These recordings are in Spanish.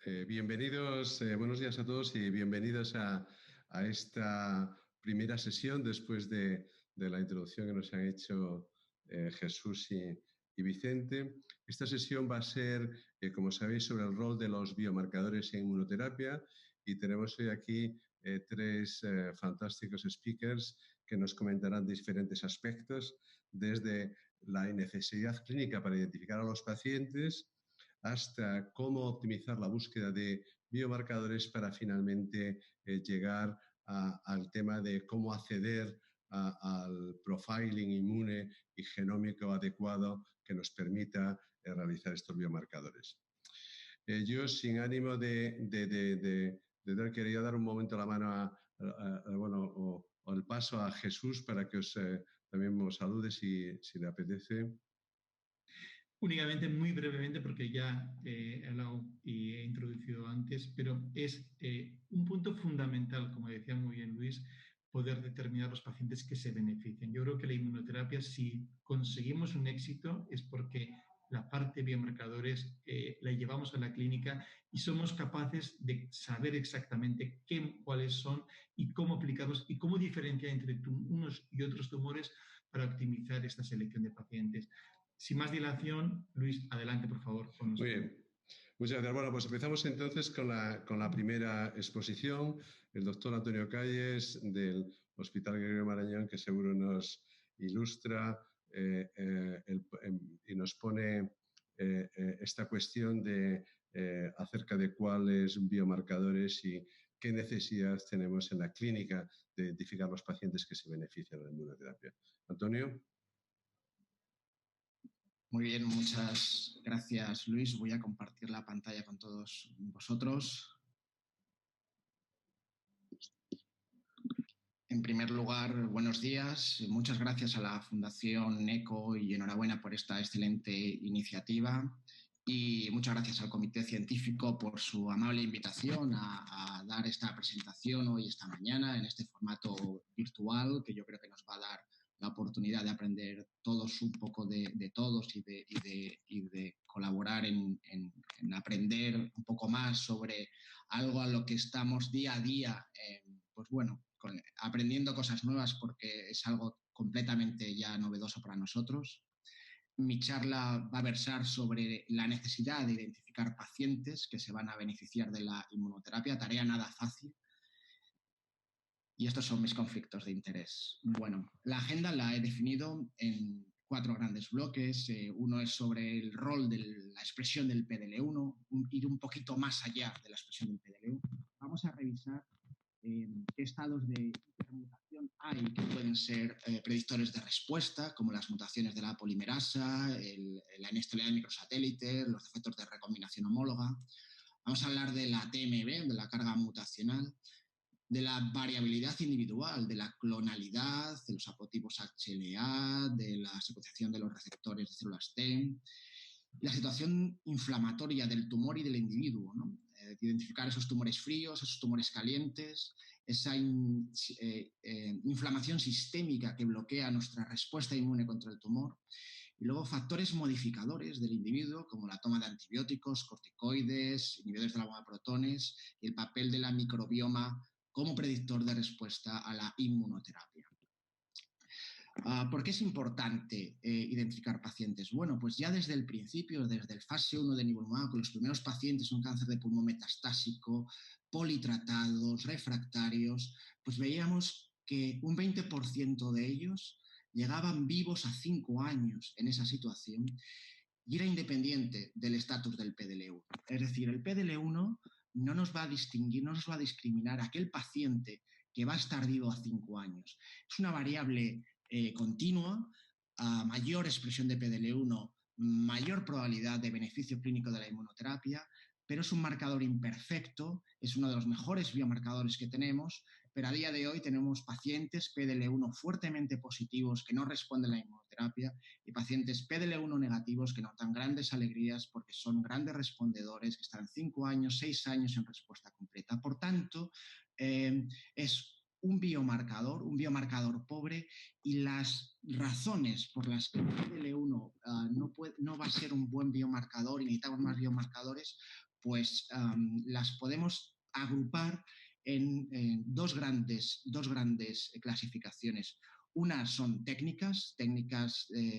Bienvenidos, buenos días a todos y bienvenidos a esta primera sesión después de la introducción que nos han hecho Jesús y Vicente. Esta sesión va a ser, como sabéis, sobre el rol de los biomarcadores en inmunoterapia y tenemos hoy aquí tres fantásticos speakers que nos comentarán diferentes aspectos, desde la necesidad clínica para identificar a los pacientes hasta cómo optimizar la búsqueda de biomarcadores para finalmente llegar al tema de cómo acceder al profiling inmune y genómico adecuado que nos permita realizar estos biomarcadores. Yo, sin ánimo quería dar un momento la mano o el paso a Jesús para que también os salude si le apetece. Únicamente, muy brevemente, porque ya he hablado y he introducido antes, pero es un punto fundamental, como decía muy bien Luis, poder determinar los pacientes que se benefician. Yo creo que la inmunoterapia, si conseguimos un éxito, es porque la parte biomarcadores la llevamos a la clínica y somos capaces de saber exactamente cuáles son y cómo aplicarlos y cómo diferenciar entre unos y otros tumores para optimizar esta selección de pacientes. Sin más dilación, Luis, adelante, por favor. Muy bien. Muchas gracias. Bueno, pues empezamos entonces con la primera exposición. El doctor Antonio Calles, del Hospital Gregorio Marañón, que seguro nos ilustra y nos pone esta cuestión acerca de cuáles biomarcadores y qué necesidad tenemos en la clínica de identificar los pacientes que se benefician de la inmunoterapia. Antonio. Muy bien, muchas gracias, Luis. Voy a compartir la pantalla con todos vosotros. En primer lugar, buenos días. Muchas gracias a la Fundación ECO y enhorabuena por esta excelente iniciativa. Y muchas gracias al Comité Científico por su amable invitación a dar esta presentación hoy, esta mañana, en este formato virtual, que yo creo que nos va a dar la oportunidad de aprender todos un poco de todos y de colaborar en aprender un poco más sobre algo a lo que estamos día a día, pues bueno, aprendiendo cosas nuevas porque es algo completamente ya novedoso para nosotros. Mi charla va a versar sobre la necesidad de identificar pacientes que se van a beneficiar de la inmunoterapia, tarea nada fácil. Y estos son mis conflictos de interés. Bueno, la agenda la he definido en 4 grandes bloques. Uno es sobre el rol de la expresión del PDL1, ir un poquito más allá de la expresión del PDL1. Vamos a revisar qué estados de hipermutación hay que pueden ser predictores de respuesta, como las mutaciones de la polimerasa, la inestabilidad de microsatélites, los efectos de recombinación homóloga. Vamos a hablar de la TMB, de la carga mutacional, de la variabilidad individual, de la clonalidad, de los haplotipos HLA, de la secuenciación de los receptores de células T, la situación inflamatoria del tumor y del individuo, ¿no? Identificar esos tumores fríos, esos tumores calientes, esa inflamación sistémica que bloquea nuestra respuesta inmune contra el tumor. Y luego factores modificadores del individuo, como la toma de antibióticos, corticoides, inhibidores de la bomba de protones, y el papel de la microbioma como predictor de respuesta a la inmunoterapia. ¿Por qué es importante identificar pacientes? Bueno, pues ya desde el principio, desde el fase 1 de nivolumab, con los primeros pacientes con cáncer de pulmón metastásico, politratados, refractarios, pues veíamos que un 20% de ellos llegaban vivos a 5 años en esa situación y era independiente del estatus del PDL1. Es decir, el PDL1 no nos va a distinguir, no nos va a discriminar a aquel paciente que va a estar vivo a 5 años. Es una variable continua, a mayor expresión de PDL1, mayor probabilidad de beneficio clínico de la inmunoterapia, pero es un marcador imperfecto, es uno de los mejores biomarcadores que tenemos, pero a día de hoy tenemos pacientes PDL1 fuertemente positivos que no responden a la inmunoterapia y pacientes PDL1 negativos que notan grandes alegrías porque son grandes respondedores, que están 5 años, 6 años en respuesta completa. Por tanto, es un biomarcador pobre, y las razones por las que el PDL1 no va a ser un buen biomarcador y necesitamos más biomarcadores pues las podemos agrupar en dos grandes clasificaciones. Unas son técnicas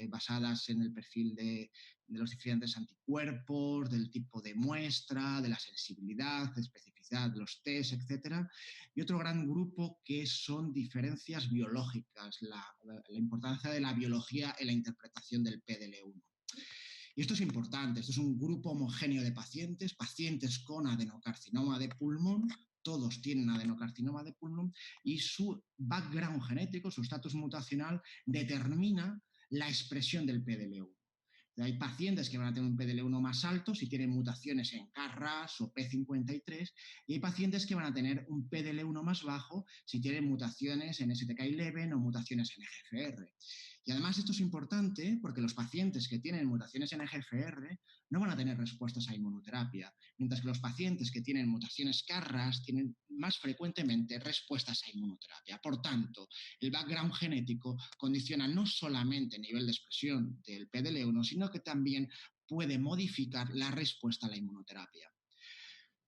basadas en el perfil de los diferentes anticuerpos, del tipo de muestra, de la sensibilidad, de especificidad de los test, etc. Y otro gran grupo que son diferencias biológicas, la importancia de la biología en la interpretación del PDL1. Y esto es importante, esto es un grupo homogéneo de pacientes con adenocarcinoma de pulmón, todos tienen adenocarcinoma de pulmón y su background genético, su estatus mutacional, determina la expresión del PDL1. Hay pacientes que van a tener un PDL1 más alto si tienen mutaciones en KRAS o P53 y hay pacientes que van a tener un PDL1 más bajo si tienen mutaciones en STK11 o mutaciones en EGFR. Y además esto es importante porque los pacientes que tienen mutaciones en EGFR no van a tener respuestas a inmunoterapia, mientras que los pacientes que tienen mutaciones KRAS tienen más frecuentemente respuestas a inmunoterapia. Por tanto, el background genético condiciona no solamente el nivel de expresión del PDL1, sino que también puede modificar la respuesta a la inmunoterapia.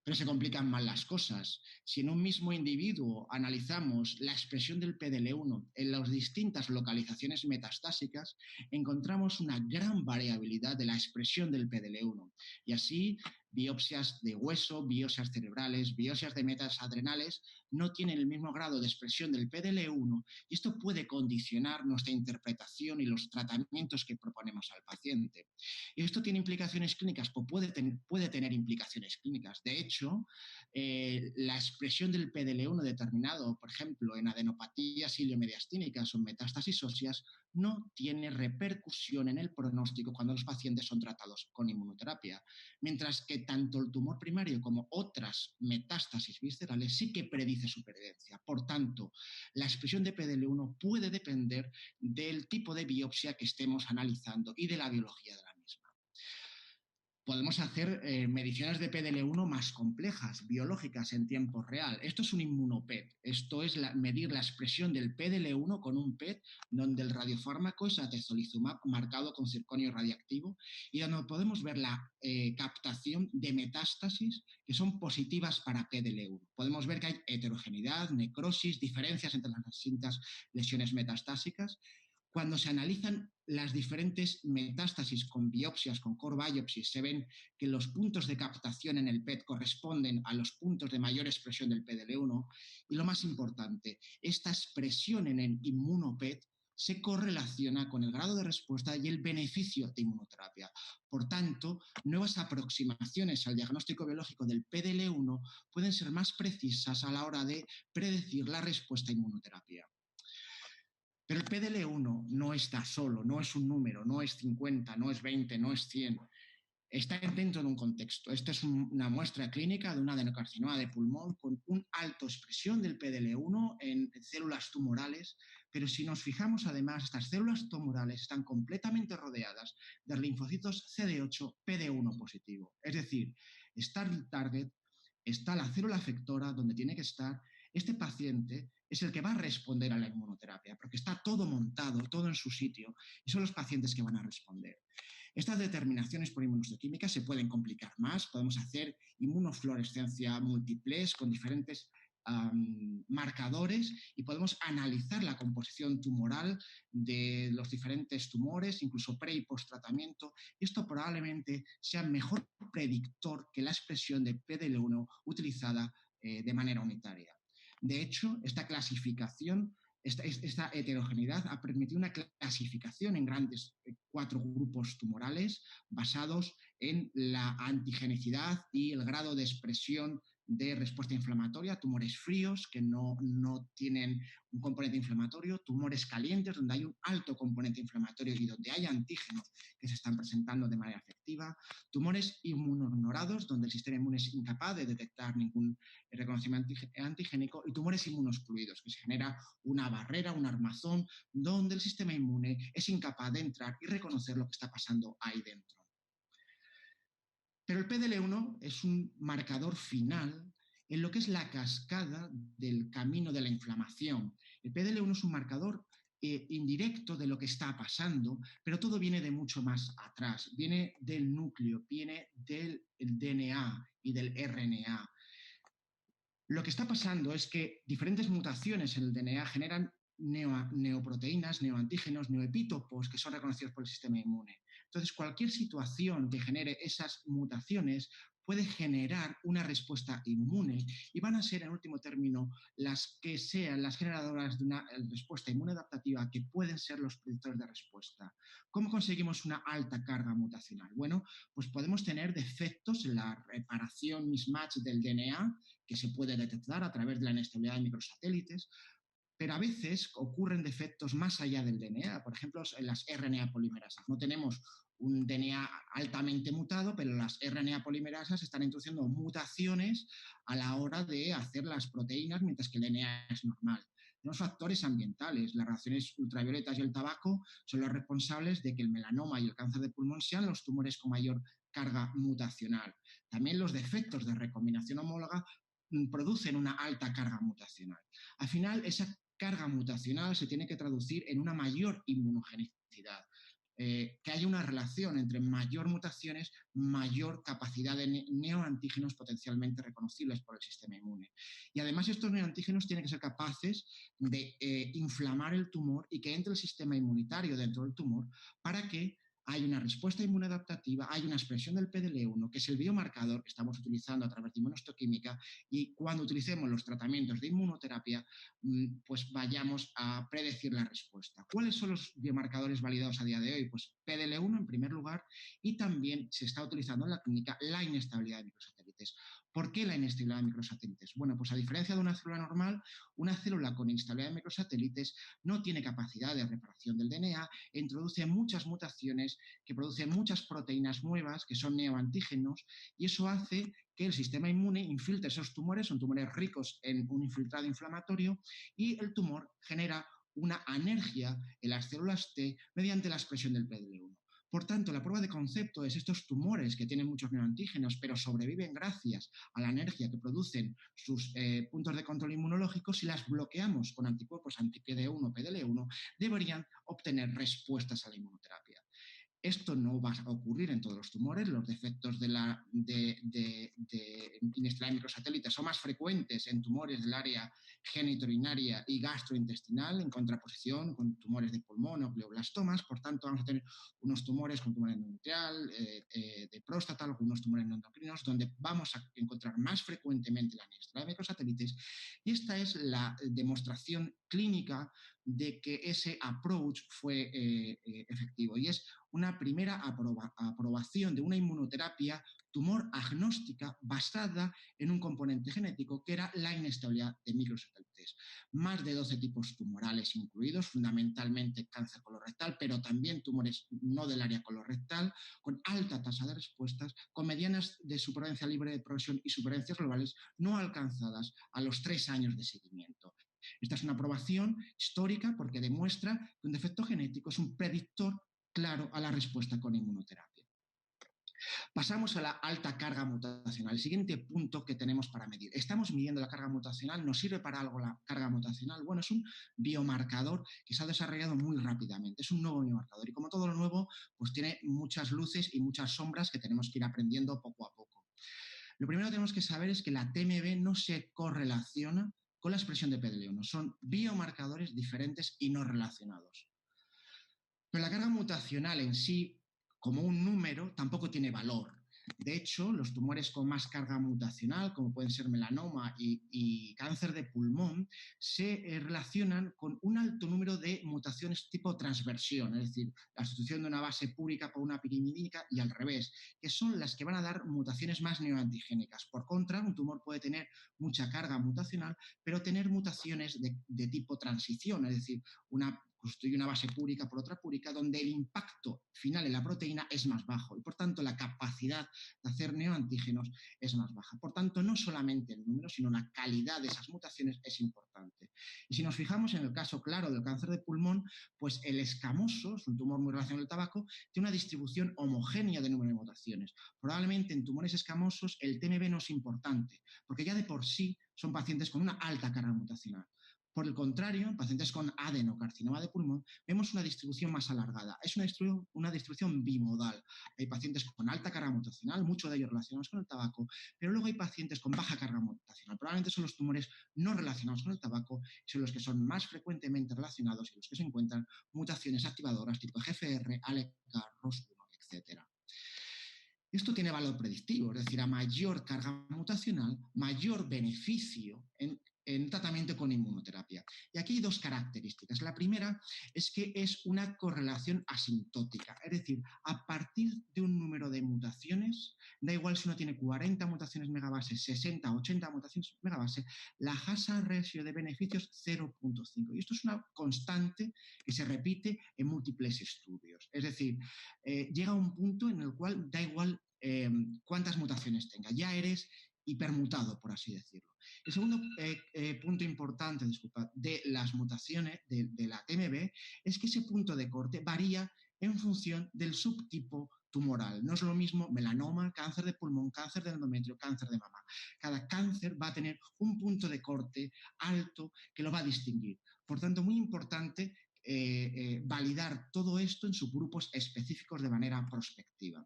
Pero se complican mal las cosas. Si en un mismo individuo analizamos la expresión del PDL1 en las distintas localizaciones metastásicas, encontramos una gran variabilidad de la expresión del PDL1. Y así, biopsias de hueso, biopsias cerebrales, biopsias de metas adrenales no tienen el mismo grado de expresión del PDL1 y esto puede condicionar nuestra interpretación y los tratamientos que proponemos al paciente. Y esto tiene implicaciones clínicas, pues puede tener implicaciones clínicas. De hecho, la expresión del PDL1 determinado, por ejemplo, en adenopatías iliomediastínicas o metástasis óseas, no tiene repercusión en el pronóstico cuando los pacientes son tratados con inmunoterapia, mientras que tanto el tumor primario como otras metástasis viscerales sí que predice supervivencia. Por tanto, la expresión de PDL1 puede depender del tipo de biopsia que estemos analizando y de la biología de la misma. Podemos hacer mediciones de PDL1 más complejas, biológicas en tiempo real. Esto es un inmunopet. Esto es medir la expresión del PDL1 con un PET donde el radiofármaco es atezolizumab marcado con circonio radiactivo y donde podemos ver la captación de metástasis que son positivas para PDL1. Podemos ver que hay heterogeneidad, necrosis, diferencias entre las distintas lesiones metastásicas. Cuando se analizan las diferentes metástasis con biopsias, con core biopsies, se ven que los puntos de captación en el PET corresponden a los puntos de mayor expresión del PDL1 y lo más importante, esta expresión en el inmunopet se correlaciona con el grado de respuesta y el beneficio de inmunoterapia. Por tanto, nuevas aproximaciones al diagnóstico biológico del PDL1 pueden ser más precisas a la hora de predecir la respuesta a inmunoterapia. Pero el PDL1 no está solo, no es un número, no es 50, no es 20, no es 100. Está dentro de un contexto. Esta es una muestra clínica de una adenocarcinoma de pulmón con una alta expresión del PDL1 en células tumorales, pero si nos fijamos además, estas células tumorales están completamente rodeadas de linfocitos CD8 PD1 positivo. Es decir, está el target, está la célula efectora donde tiene que estar. Este paciente es el que va a responder a la inmunoterapia, porque está todo montado, todo en su sitio, y son los pacientes que van a responder. Estas determinaciones por inmunohistoquímica se pueden complicar más, podemos hacer inmunofluorescencia múltiples con diferentes marcadores y podemos analizar la composición tumoral de los diferentes tumores, incluso pre y post tratamiento. Esto probablemente sea mejor predictor que la expresión de PDL1 utilizada de manera unitaria. De hecho, esta clasificación, esta heterogeneidad ha permitido una clasificación en grandes 4 grupos tumorales basados en la antigenicidad y el grado de expresión de respuesta inflamatoria, tumores fríos que no tienen un componente inflamatorio, tumores calientes donde hay un alto componente inflamatorio y donde hay antígenos que se están presentando de manera efectiva, tumores inmunoignorados donde el sistema inmune es incapaz de detectar ningún reconocimiento antigénico y tumores inmunoexcluidos, que se genera una barrera, un armazón donde el sistema inmune es incapaz de entrar y reconocer lo que está pasando ahí dentro. Pero el PDL1 es un marcador final en lo que es la cascada del camino de la inflamación. El PDL1 es un marcador indirecto de lo que está pasando, pero todo viene de mucho más atrás, viene del núcleo, viene del DNA y del RNA. Lo que está pasando es que diferentes mutaciones en el DNA generan neoproteínas, neoantígenos, neoepítopos que son reconocidos por el sistema inmune. Entonces, cualquier situación que genere esas mutaciones puede generar una respuesta inmune y van a ser, en último término, las que sean las generadoras de una respuesta inmune adaptativa que pueden ser los predictores de respuesta. ¿Cómo conseguimos una alta carga mutacional? Bueno, pues podemos tener defectos en la reparación mismatch del DNA que se puede detectar a través de la inestabilidad de microsatélites, pero a veces ocurren defectos más allá del DNA, por ejemplo, en las RNA polimerasas. No tenemos un DNA altamente mutado, pero las RNA polimerasas están introduciendo mutaciones a la hora de hacer las proteínas, mientras que el DNA es normal. Los factores ambientales, las radiaciones ultravioletas y el tabaco son los responsables de que el melanoma y el cáncer de pulmón sean los tumores con mayor carga mutacional. También los defectos de recombinación homóloga producen una alta carga mutacional. Al final, esa carga mutacional se tiene que traducir en una mayor inmunogenicidad. Que haya una relación entre mayor mutaciones, mayor capacidad de neoantígenos potencialmente reconocibles por el sistema inmune. Y además estos neoantígenos tienen que ser capaces de inflamar el tumor y que entre el sistema inmunitario dentro del tumor para que hay una respuesta inmunadaptativa, hay una expresión del PDL1, que es el biomarcador que estamos utilizando a través de inmunohistoquímica, y cuando utilicemos los tratamientos de inmunoterapia, pues vayamos a predecir la respuesta. ¿Cuáles son los biomarcadores validados a día de hoy? Pues PDL1 en primer lugar, y también se está utilizando en la clínica la inestabilidad de microsatélites. ¿Por qué la inestabilidad de microsatélites? Bueno, pues a diferencia de una célula normal, una célula con inestabilidad de microsatélites no tiene capacidad de reparación del DNA e introduce muchas mutaciones que producen muchas proteínas nuevas que son neoantígenos, y eso hace que el sistema inmune infiltre esos tumores, son tumores ricos en un infiltrado inflamatorio, y el tumor genera una anergia en las células T mediante la expresión del PDL1. Por tanto, la prueba de concepto es estos tumores que tienen muchos neoantígenos, pero sobreviven gracias a la energía que producen sus puntos de control inmunológico. Si las bloqueamos con anticuerpos anti-PD1 o PDL1, deberían obtener respuestas a la inmunoterapia. Esto no va a ocurrir en todos los tumores. Los defectos de inestabilidad de microsatélites son más frecuentes en tumores del área genitourinaria y gastrointestinal, en contraposición con tumores de pulmón o glioblastomas. Por tanto, vamos a tener unos tumores con tumor endometrial, de próstata, algunos tumores no endocrinos, donde vamos a encontrar más frecuentemente la inestabilidad de microsatélites. Y esta es la demostración clínica de que ese approach fue efectivo, y es una primera aprobación de una inmunoterapia tumor agnóstica basada en un componente genético que era la inestabilidad de microsatélites. Más de 12 tipos tumorales incluidos, fundamentalmente cáncer colorectal, pero también tumores no del área colorectal, con alta tasa de respuestas, con medianas de supervivencia libre de progresión y supervivencias globales no alcanzadas a los 3 años de seguimiento. Esta es una aprobación histórica porque demuestra que un defecto genético es un predictor claro a la respuesta con inmunoterapia. Pasamos a la alta carga mutacional, el siguiente punto que tenemos para medir. ¿Estamos midiendo la carga mutacional? ¿Nos sirve para algo la carga mutacional? Bueno, es un biomarcador que se ha desarrollado muy rápidamente, es un nuevo biomarcador, y como todo lo nuevo, pues tiene muchas luces y muchas sombras que tenemos que ir aprendiendo poco a poco. Lo primero que tenemos que saber es que la TMB no se correlaciona con la expresión de PDL1. Son biomarcadores diferentes y no relacionados. Pero la carga mutacional en sí, como un número, tampoco tiene valor. De hecho, los tumores con más carga mutacional, como pueden ser melanoma y cáncer de pulmón, se relacionan con un alto número de mutaciones tipo transversión, es decir, la sustitución de una base púrica por una pirimidínica y al revés, que son las que van a dar mutaciones más neoantigénicas. Por contra, un tumor puede tener mucha carga mutacional, pero tener mutaciones de tipo transición, es decir, constituye una base púrica por otra púrica, donde el impacto final en la proteína es más bajo y por tanto la capacidad de hacer neoantígenos es más baja. Por tanto, no solamente el número, sino la calidad de esas mutaciones es importante. Y si nos fijamos en el caso claro del cáncer de pulmón, pues el escamoso, es un tumor muy relacionado al tabaco, tiene una distribución homogénea de número de mutaciones. Probablemente en tumores escamosos el TMB no es importante, porque ya de por sí son pacientes con una alta carga mutacional. Por el contrario, en pacientes con adenocarcinoma de pulmón vemos una distribución más alargada. Es una distribución bimodal. Hay pacientes con alta carga mutacional, muchos de ellos relacionados con el tabaco, pero luego hay pacientes con baja carga mutacional. Probablemente son los tumores no relacionados con el tabaco, son los que son más frecuentemente relacionados y los que se encuentran mutaciones activadoras tipo GFR, ALK, ROS1, etc. Esto tiene valor predictivo, es decir, a mayor carga mutacional, mayor beneficio en tratamiento con inmunoterapia. Y aquí hay dos características. La primera es que es una correlación asintótica, es decir, a partir de un número de mutaciones, da igual si uno tiene 40 mutaciones megabase, 60, 80 mutaciones megabase, la hazard ratio de beneficios 0.5. Y esto es una constante que se repite en múltiples estudios. Es decir, llega a un punto en el cual da igual cuántas mutaciones tenga, ya eres hipermutado, por así decirlo. El segundo punto importante, de las mutaciones de la TMB es que ese punto de corte varía en función del subtipo tumoral. No es lo mismo melanoma, cáncer de pulmón, cáncer de endometrio, cáncer de mama. Cada cáncer va a tener un punto de corte alto que lo va a distinguir. Por tanto, muy importante validar todo esto en subgrupos específicos de manera prospectiva.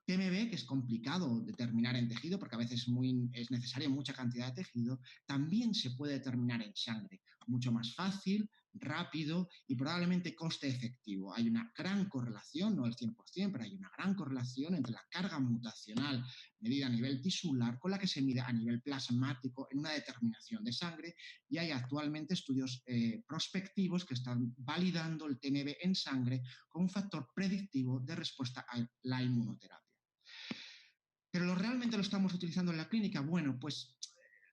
TMB, que es complicado determinar en tejido porque a veces es necesaria mucha cantidad de tejido, también se puede determinar en sangre, mucho más fácil, rápido y probablemente coste efectivo. Hay una gran correlación, no el 100%, pero hay una gran correlación entre la carga mutacional medida a nivel tisular con la que se mide a nivel plasmático en una determinación de sangre, y hay actualmente estudios prospectivos que están validando el TMB en sangre como un factor predictivo de respuesta a la inmunoterapia. ¿Pero realmente lo estamos utilizando en la clínica? Bueno, pues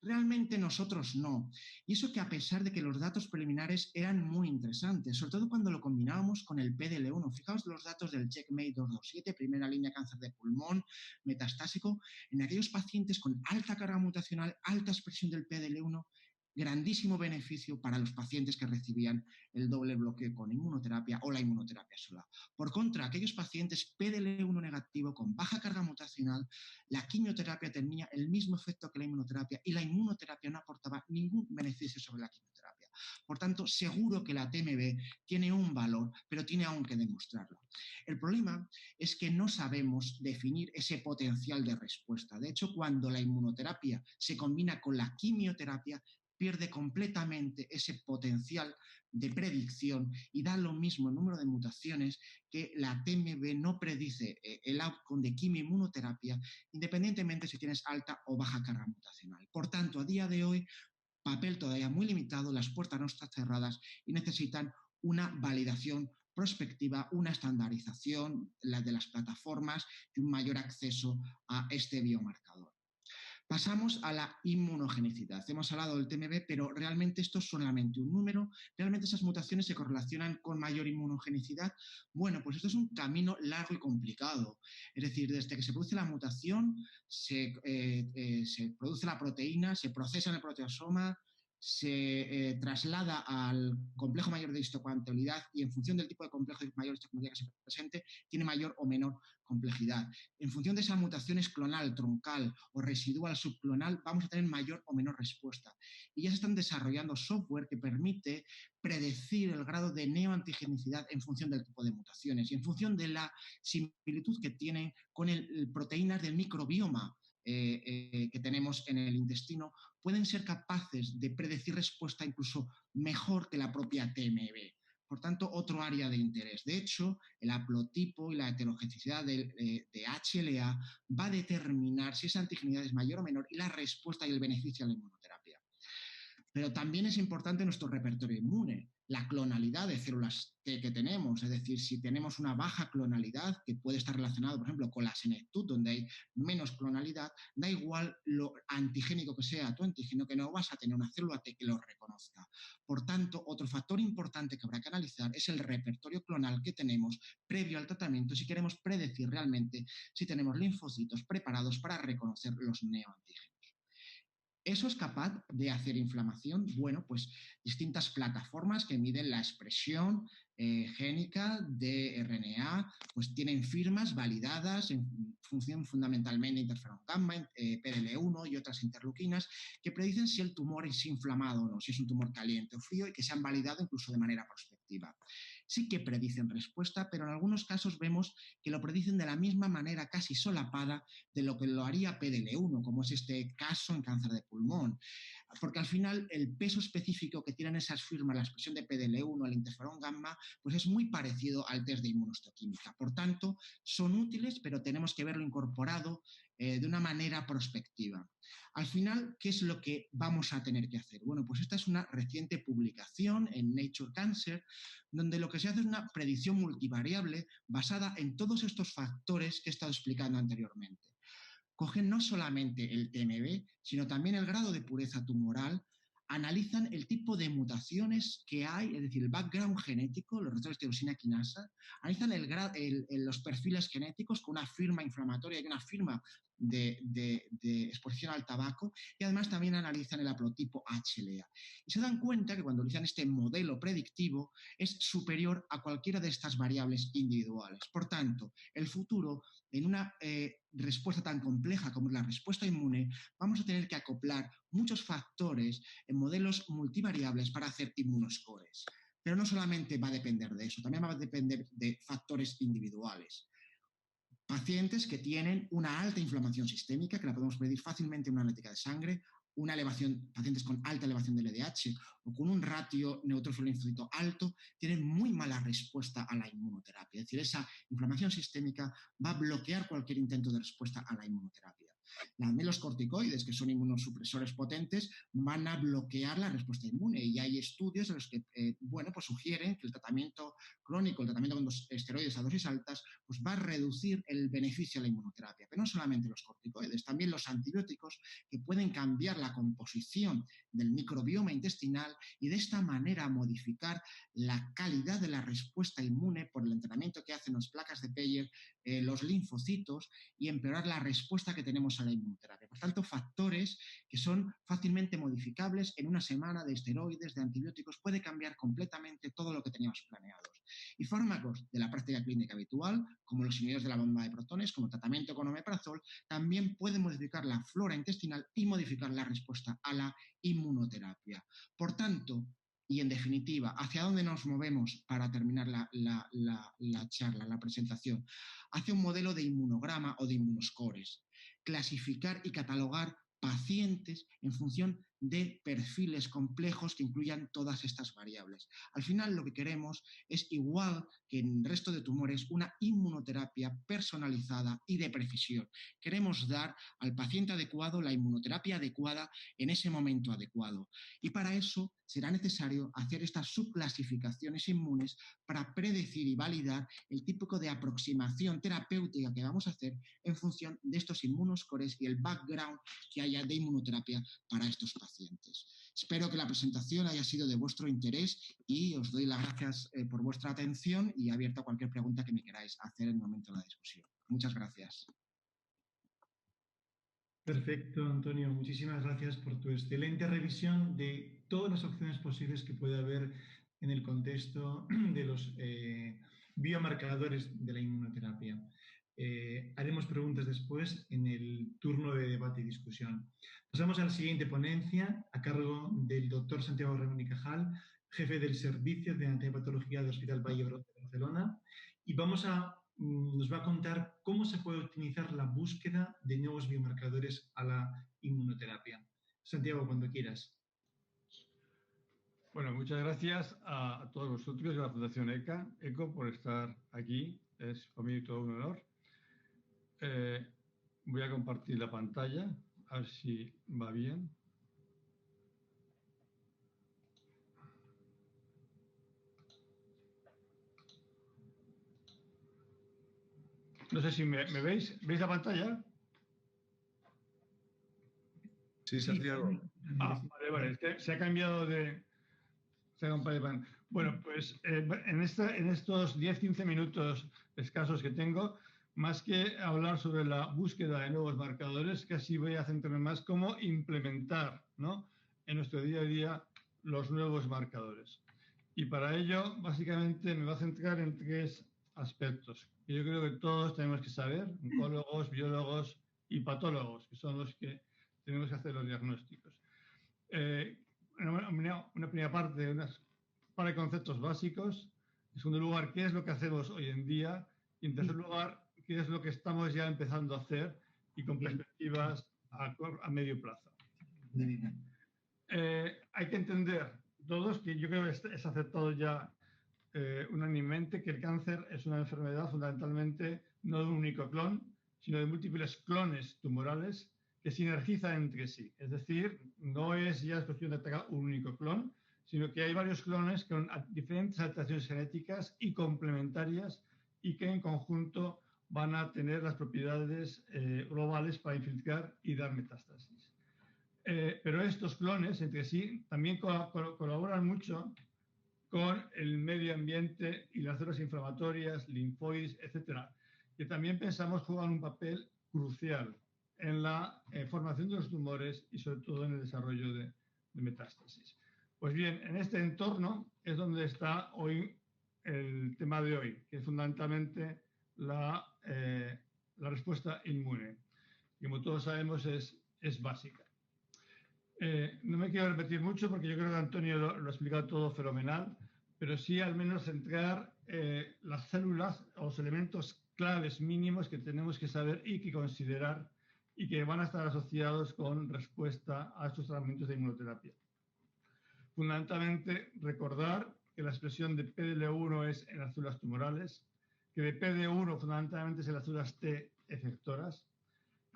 realmente nosotros no. Y eso que a pesar de que los datos preliminares eran muy interesantes, sobre todo cuando lo combinábamos con el PDL1. Fijaos los datos del CheckMate 227, primera línea cáncer de pulmón metastásico, en aquellos pacientes con alta carga mutacional, alta expresión del PDL1, grandísimo beneficio para los pacientes que recibían el doble bloqueo con inmunoterapia o la inmunoterapia sola. Por contra, aquellos pacientes PDL1 negativo con baja carga mutacional, la quimioterapia tenía el mismo efecto que la inmunoterapia y la inmunoterapia no aportaba ningún beneficio sobre la quimioterapia. Por tanto, seguro que la TMB tiene un valor, pero tiene aún que demostrarlo. El problema es que no sabemos definir ese potencial de respuesta. De hecho, cuando la inmunoterapia se combina con la quimioterapia, pierde completamente ese potencial de predicción y da lo mismo el número de mutaciones, que la TMB no predice el outcome de quimioinmunoterapia independientemente si tienes alta o baja carga mutacional. Por tanto, a día de hoy, papel todavía muy limitado, las puertas no están cerradas y necesitan una validación prospectiva, una estandarización de las plataformas y un mayor acceso a este biomarcador. Pasamos a la inmunogenicidad. Hemos hablado del TMB, pero realmente esto es solamente un número. ¿Realmente esas mutaciones se correlacionan con mayor inmunogenicidad? Bueno, pues esto es un camino largo y complicado. Es decir, desde que se produce la mutación, se produce la proteína, se procesa en el proteasoma, se traslada al complejo mayor de histocoagulabilidad y en función del tipo de complejo mayor de histocoagulabilidad que se presente, tiene mayor o menor complejidad. En función de esa mutación es clonal, troncal o residual subclonal, vamos a tener mayor o menor respuesta. Y ya se están desarrollando software que permite predecir el grado de neoantigenicidad en función del tipo de mutaciones y en función de la similitud que tienen con proteínas del microbioma que tenemos en el intestino, pueden ser capaces de predecir respuesta incluso mejor que la propia TMB. Por tanto, otro área de interés. De hecho, el haplotipo y la heterogenicidad de HLA va a determinar si esa antigenidad es mayor o menor y la respuesta y el beneficio a la inmunoterapia. Pero también es importante nuestro repertorio inmune, la clonalidad de células T que tenemos. Es decir, si tenemos una baja clonalidad, que puede estar relacionado, por ejemplo, con la senectud, donde hay menos clonalidad, da igual lo antigénico que sea tu antígeno, que no vas a tener una célula T que lo reconozca. Por tanto, otro factor importante que habrá que analizar es el repertorio clonal que tenemos previo al tratamiento, si queremos predecir realmente si tenemos linfocitos preparados para reconocer los neoantígenos. Eso es capaz de hacer inflamación. Bueno, pues distintas plataformas que miden la expresión génica de RNA, pues tienen firmas validadas en función fundamentalmente de interferón gamma, PDL1 y otras interleuquinas que predicen si el tumor es inflamado o no, si es un tumor caliente o frío y que se han validado incluso de manera prospectiva. Sí que predicen respuesta, pero en algunos casos vemos que lo predicen de la misma manera casi solapada de lo que lo haría PDL1, como es este caso en cáncer de pulmón. Porque al final el peso específico que tienen esas firmas, la expresión de PDL1, el interferón gamma, pues es muy parecido al test de inmunohistoquímica. Por tanto, son útiles, pero tenemos que verlo incorporado de una manera prospectiva. Al final, ¿qué es lo que vamos a tener que hacer? Bueno, pues esta es una reciente publicación en Nature Cancer, donde lo que se hace es una predicción multivariable basada en todos estos factores que he estado explicando anteriormente. Cogen no solamente el TMB, sino también el grado de pureza tumoral, analizan el tipo de mutaciones que hay, es decir, el background genético, los receptores de tirosina quinasa, analizan los perfiles genéticos con una firma inflamatoria y una firma de exposición al tabaco, y además también analizan el haplotipo HLA. Y se dan cuenta que cuando utilizan este modelo predictivo es superior a cualquiera de estas variables individuales. Por tanto, el futuro, en una respuesta tan compleja como es la respuesta inmune, vamos a tener que acoplar muchos factores en modelos multivariables para hacer inmunoscores. Pero no solamente va a depender de eso, también va a depender de factores individuales. Pacientes que tienen una alta inflamación sistémica, que la podemos medir fácilmente en una analítica de sangre, una elevación, pacientes con alta elevación del LDH o con un ratio neutrófilo-linfocito alto, tienen muy mala respuesta a la inmunoterapia. Es decir, esa inflamación sistémica va a bloquear cualquier intento de respuesta a la inmunoterapia. Los corticoides, que son inmunosupresores potentes, van a bloquear la respuesta inmune, y hay estudios en los que pues sugieren que el tratamiento crónico, el tratamiento con los esteroides a dosis altas, pues va a reducir el beneficio a la inmunoterapia. Pero no solamente los corticoides, también los antibióticos, que pueden cambiar la composición del microbioma intestinal y de esta manera modificar la calidad de la respuesta inmune por el entrenamiento que hacen las placas de Peyer, los linfocitos, y empeorar la respuesta que tenemos a la inmunoterapia. Por tanto, factores que son fácilmente modificables en una semana de esteroides, de antibióticos, puede cambiar completamente todo lo que teníamos planeados. Y fármacos de la práctica clínica habitual, como los inhibidores de la bomba de protones, como tratamiento con omeprazol, también pueden modificar la flora intestinal y modificar la respuesta a la inmunoterapia. Por tanto, y en definitiva, ¿hacia dónde nos movemos para terminar la charla, la presentación? Hacia un modelo de inmunograma o de inmunoscores. Clasificar y catalogar pacientes en función de perfiles complejos que incluyan todas estas variables. Al final, lo que queremos es, igual que en el resto de tumores, una inmunoterapia personalizada y de precisión. Queremos dar al paciente adecuado la inmunoterapia adecuada en ese momento adecuado. Y para eso será necesario hacer estas subclasificaciones inmunes para predecir y validar el tipo de aproximación terapéutica que vamos a hacer en función de estos inmunoscores y el background que haya de inmunoterapia para estos pacientes. Espero que la presentación haya sido de vuestro interés y os doy las gracias por vuestra atención, y abierto a cualquier pregunta que me queráis hacer en el momento de la discusión. Muchas gracias. Perfecto, Antonio. Muchísimas gracias por tu excelente revisión de todas las opciones posibles que puede haber en el contexto de los biomarcadores de la inmunoterapia. Haremos preguntas después en el turno de debate y discusión. Pasamos a la siguiente ponencia, a cargo del doctor Santiago Ramón y Cajal, jefe del Servicio de Anatomopatología del Hospital Vall d'Hebron de Barcelona, y nos va a contar cómo se puede optimizar la búsqueda de nuevos biomarcadores a la inmunoterapia. Santiago, cuando quieras. Bueno, muchas gracias a todos vosotros y a la Fundación ECO por estar aquí. Es para mí todo un honor. Voy a compartir la pantalla, a ver si va bien. No sé si me veis. ¿Veis la pantalla? Sí, Santiago. Vale. Es que se ha cambiado de... Bueno, pues en estos 10-15 minutos escasos que tengo, más que hablar sobre la búsqueda de nuevos marcadores, casi voy a centrarme más cómo implementar, ¿no?, en nuestro día a día los nuevos marcadores. Y para ello, básicamente, me voy a centrar en 3 aspectos que yo creo que todos tenemos que saber, oncólogos, biólogos y patólogos, que son los que tenemos que hacer los diagnósticos. Una primera parte, unas par de conceptos básicos. En segundo lugar, qué es lo que hacemos hoy en día. Y en tercer lugar, qué es lo que estamos ya empezando a hacer y con perspectivas a medio plazo. Hay que entender todos que yo creo que es aceptado ya unánimemente que el cáncer es una enfermedad fundamentalmente no de un único clon, sino de múltiples clones tumorales que sinergizan entre sí. Es decir, no es ya cuestión de atacar un único clon, sino que hay varios clones con diferentes alteraciones genéticas y complementarias y que en conjunto van a tener las propiedades globales para infiltrar y dar metástasis. Pero estos clones entre sí también colaboran mucho con el medio ambiente y las células inflamatorias, linfoides, etcétera, que también pensamos juegan un papel crucial en la formación de los tumores y sobre todo en el desarrollo de metástasis. Pues bien, en este entorno es donde está hoy el tema de hoy, que es fundamentalmente la respuesta inmune, que como todos sabemos es básica. No me quiero repetir mucho porque yo creo que Antonio lo ha explicado todo fenomenal, pero sí al menos centrar las células o los elementos claves mínimos que tenemos que saber y que considerar y que van a estar asociados con respuesta a estos tratamientos de inmunoterapia. Fundamentalmente, recordar que la expresión de PDL1 es en las células tumorales, que de PD1 fundamentalmente es en las células T efectoras,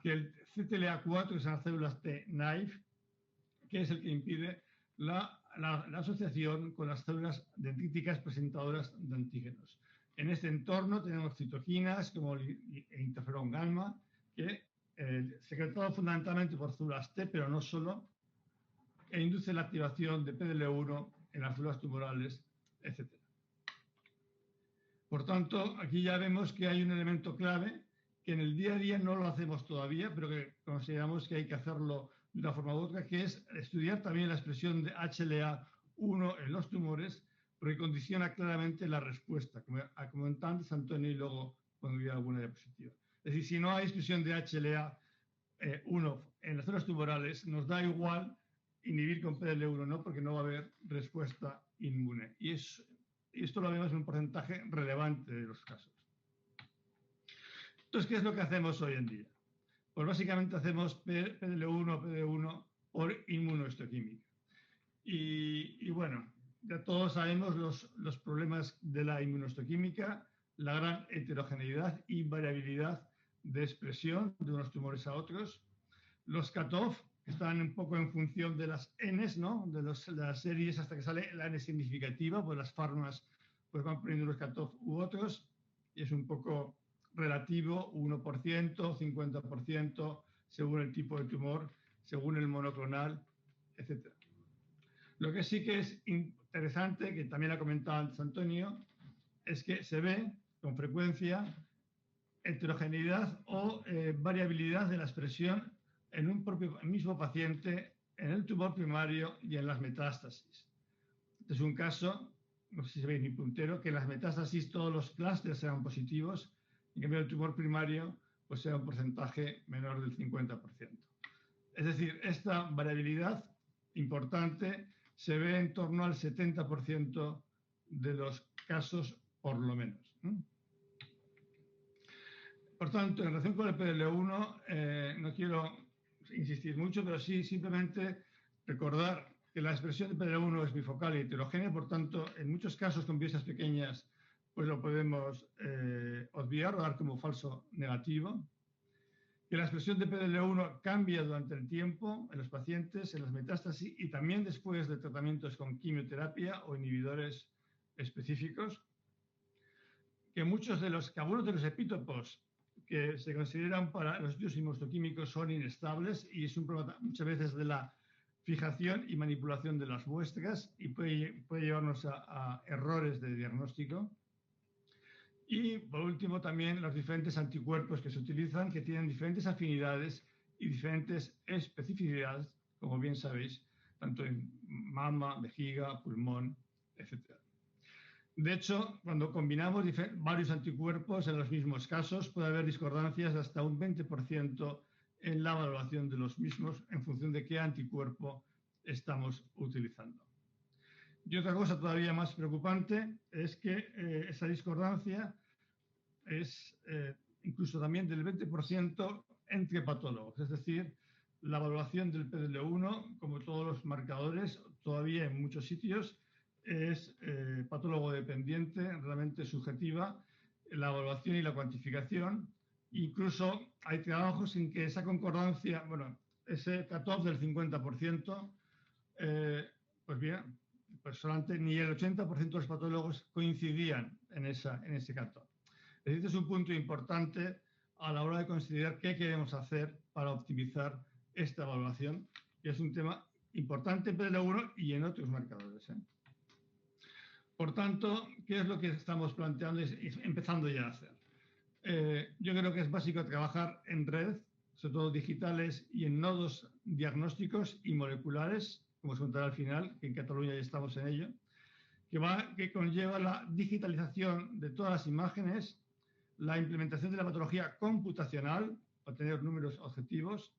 que el CTLA4 es en las células T naive, que es el que impide la asociación con las células dendríticas presentadoras de antígenos. En este entorno tenemos citoquinas como el interferón gamma, que secretado fundamentalmente por células T, pero no solo, e induce la activación de PDL1 en las células tumorales, etc. Por tanto, aquí ya vemos que hay un elemento clave que en el día a día no lo hacemos todavía, pero que consideramos que hay que hacerlo de una forma u otra, que es estudiar también la expresión de HLA-1 en los tumores, porque condiciona claramente la respuesta, como ha comentado antes Antonio y luego cuando hubiera alguna diapositiva. Es decir, si no hay expresión de HLA-1 en las células tumorales, nos da igual inhibir con PDL1, ¿no?, porque no va a haber respuesta inmune. Y esto lo vemos en un porcentaje relevante de los casos. Entonces, ¿qué es lo que hacemos hoy en día? Pues básicamente hacemos PD1 por inmunohistoquímica. Y bueno, ya todos sabemos los problemas de la inmunohistoquímica, la gran heterogeneidad y variabilidad de expresión de unos tumores a otros. Los cutoff están un poco en función de las Ns, ¿no?, de las series hasta que sale la N significativa, pues las farmas pues van poniendo los cutoff u otros, y es un poco relativo, 1%, 50%, según el tipo de tumor, según el monoclonal, etc. Lo que sí que es interesante, que también ha comentado antes Antonio, es que se ve con frecuencia heterogeneidad o variabilidad de la expresión en un mismo paciente, en el tumor primario y en las metástasis. Este es un caso, no sé si veis mi puntero, que en las metástasis todos los clústeres sean positivos, en cambio el tumor primario pues sea un porcentaje menor del 50%. Es decir, esta variabilidad importante se ve en torno al 70% de los casos, por lo menos. Por tanto, en relación con el PDL1, no quiero insistir mucho, pero sí simplemente recordar que la expresión de PDL1 es bifocal y heterogénea, por tanto, en muchos casos con biopsias pequeñas pues lo podemos obviar o dar como falso negativo. Que la expresión de PDL1 cambia durante el tiempo en los pacientes, en las metástasis y también después de tratamientos con quimioterapia o inhibidores específicos. Que algunos de los epítopos que se consideran para los estudios inmunohistoquímicos son inestables y es un problema muchas veces de la fijación y manipulación de las muestras y puede llevarnos a errores de diagnóstico. Y, por último, también los diferentes anticuerpos que se utilizan, que tienen diferentes afinidades y diferentes especificidades, como bien sabéis, tanto en mama, vejiga, pulmón, etc. De hecho, cuando combinamos varios anticuerpos en los mismos casos, puede haber discordancias de hasta un 20% en la valoración de los mismos en función de qué anticuerpo estamos utilizando. Y otra cosa todavía más preocupante es que esa discordancia es incluso también del 20% entre patólogos. Es decir, la valoración del PDL1, como todos los marcadores, todavía en muchos sitios es patólogo dependiente, realmente subjetiva, la evaluación y la cuantificación. Incluso hay trabajos en que esa concordancia, bueno, ese cutoff del 50%, pues bien, pues solamente ni el 80% de los patólogos coincidían en ese cutoff. Este es un punto importante a la hora de considerar qué queremos hacer para optimizar esta evaluación, que es un tema importante en PDL1 y en otros marcadores. Por tanto, ¿qué es lo que estamos planteando y empezando ya a hacer? Yo creo que es básico trabajar en red, sobre todo digitales, y en nodos diagnósticos y moleculares, como os contaré al final, que en Cataluña ya estamos en ello, que conlleva la digitalización de todas las imágenes, la implementación de la patología computacional para tener números objetivos,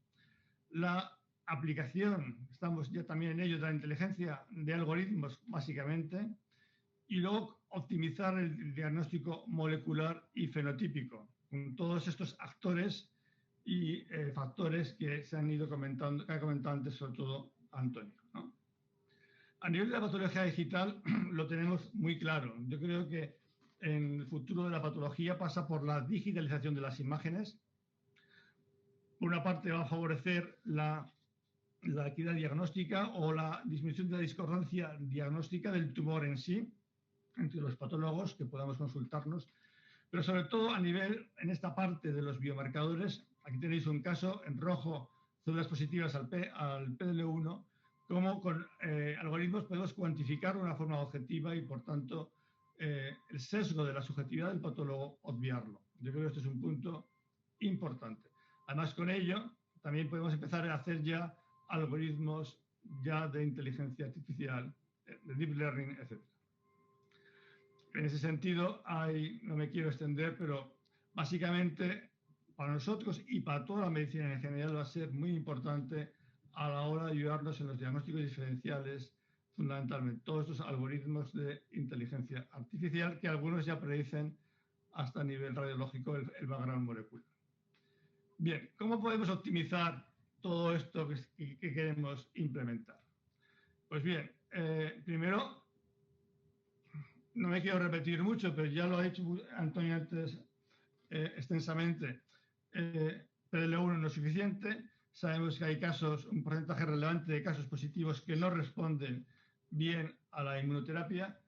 la aplicación, estamos ya también en ello, de la inteligencia de algoritmos básicamente, y luego optimizar el diagnóstico molecular y fenotípico, con todos estos actores y factores que se han ido comentando, que ha comentado antes sobre todo Antonio, ¿no? A nivel de la patología digital lo tenemos muy claro. Yo creo que en el futuro de la patología pasa por la digitalización de las imágenes. Por una parte va a favorecer la equidad diagnóstica o la disminución de la discordancia diagnóstica del tumor en sí, entre los patólogos que podamos consultarnos, pero sobre todo a nivel, en esta parte de los biomarcadores, aquí tenéis un caso en rojo, células positivas al PDL1, cómo con algoritmos podemos cuantificar de una forma objetiva y, por tanto, el sesgo de la subjetividad del patólogo, obviarlo. Yo creo que este es un punto importante. Además, con ello, también podemos empezar a hacer ya algoritmos ya de inteligencia artificial, de deep learning, etc. En ese sentido, no me quiero extender, pero básicamente para nosotros y para toda la medicina en general va a ser muy importante a la hora de ayudarnos en los diagnósticos diferenciales, fundamentalmente todos estos algoritmos de inteligencia artificial que algunos ya predicen hasta a nivel radiológico el background molecular. Bien, ¿cómo podemos optimizar todo esto que queremos implementar? Pues bien, primero, no me quiero repetir mucho, pero ya lo ha dicho Antonio antes extensamente. PDL1 no es suficiente. Sabemos que hay casos, un porcentaje relevante de casos positivos que no responden bien a la inmunoterapia.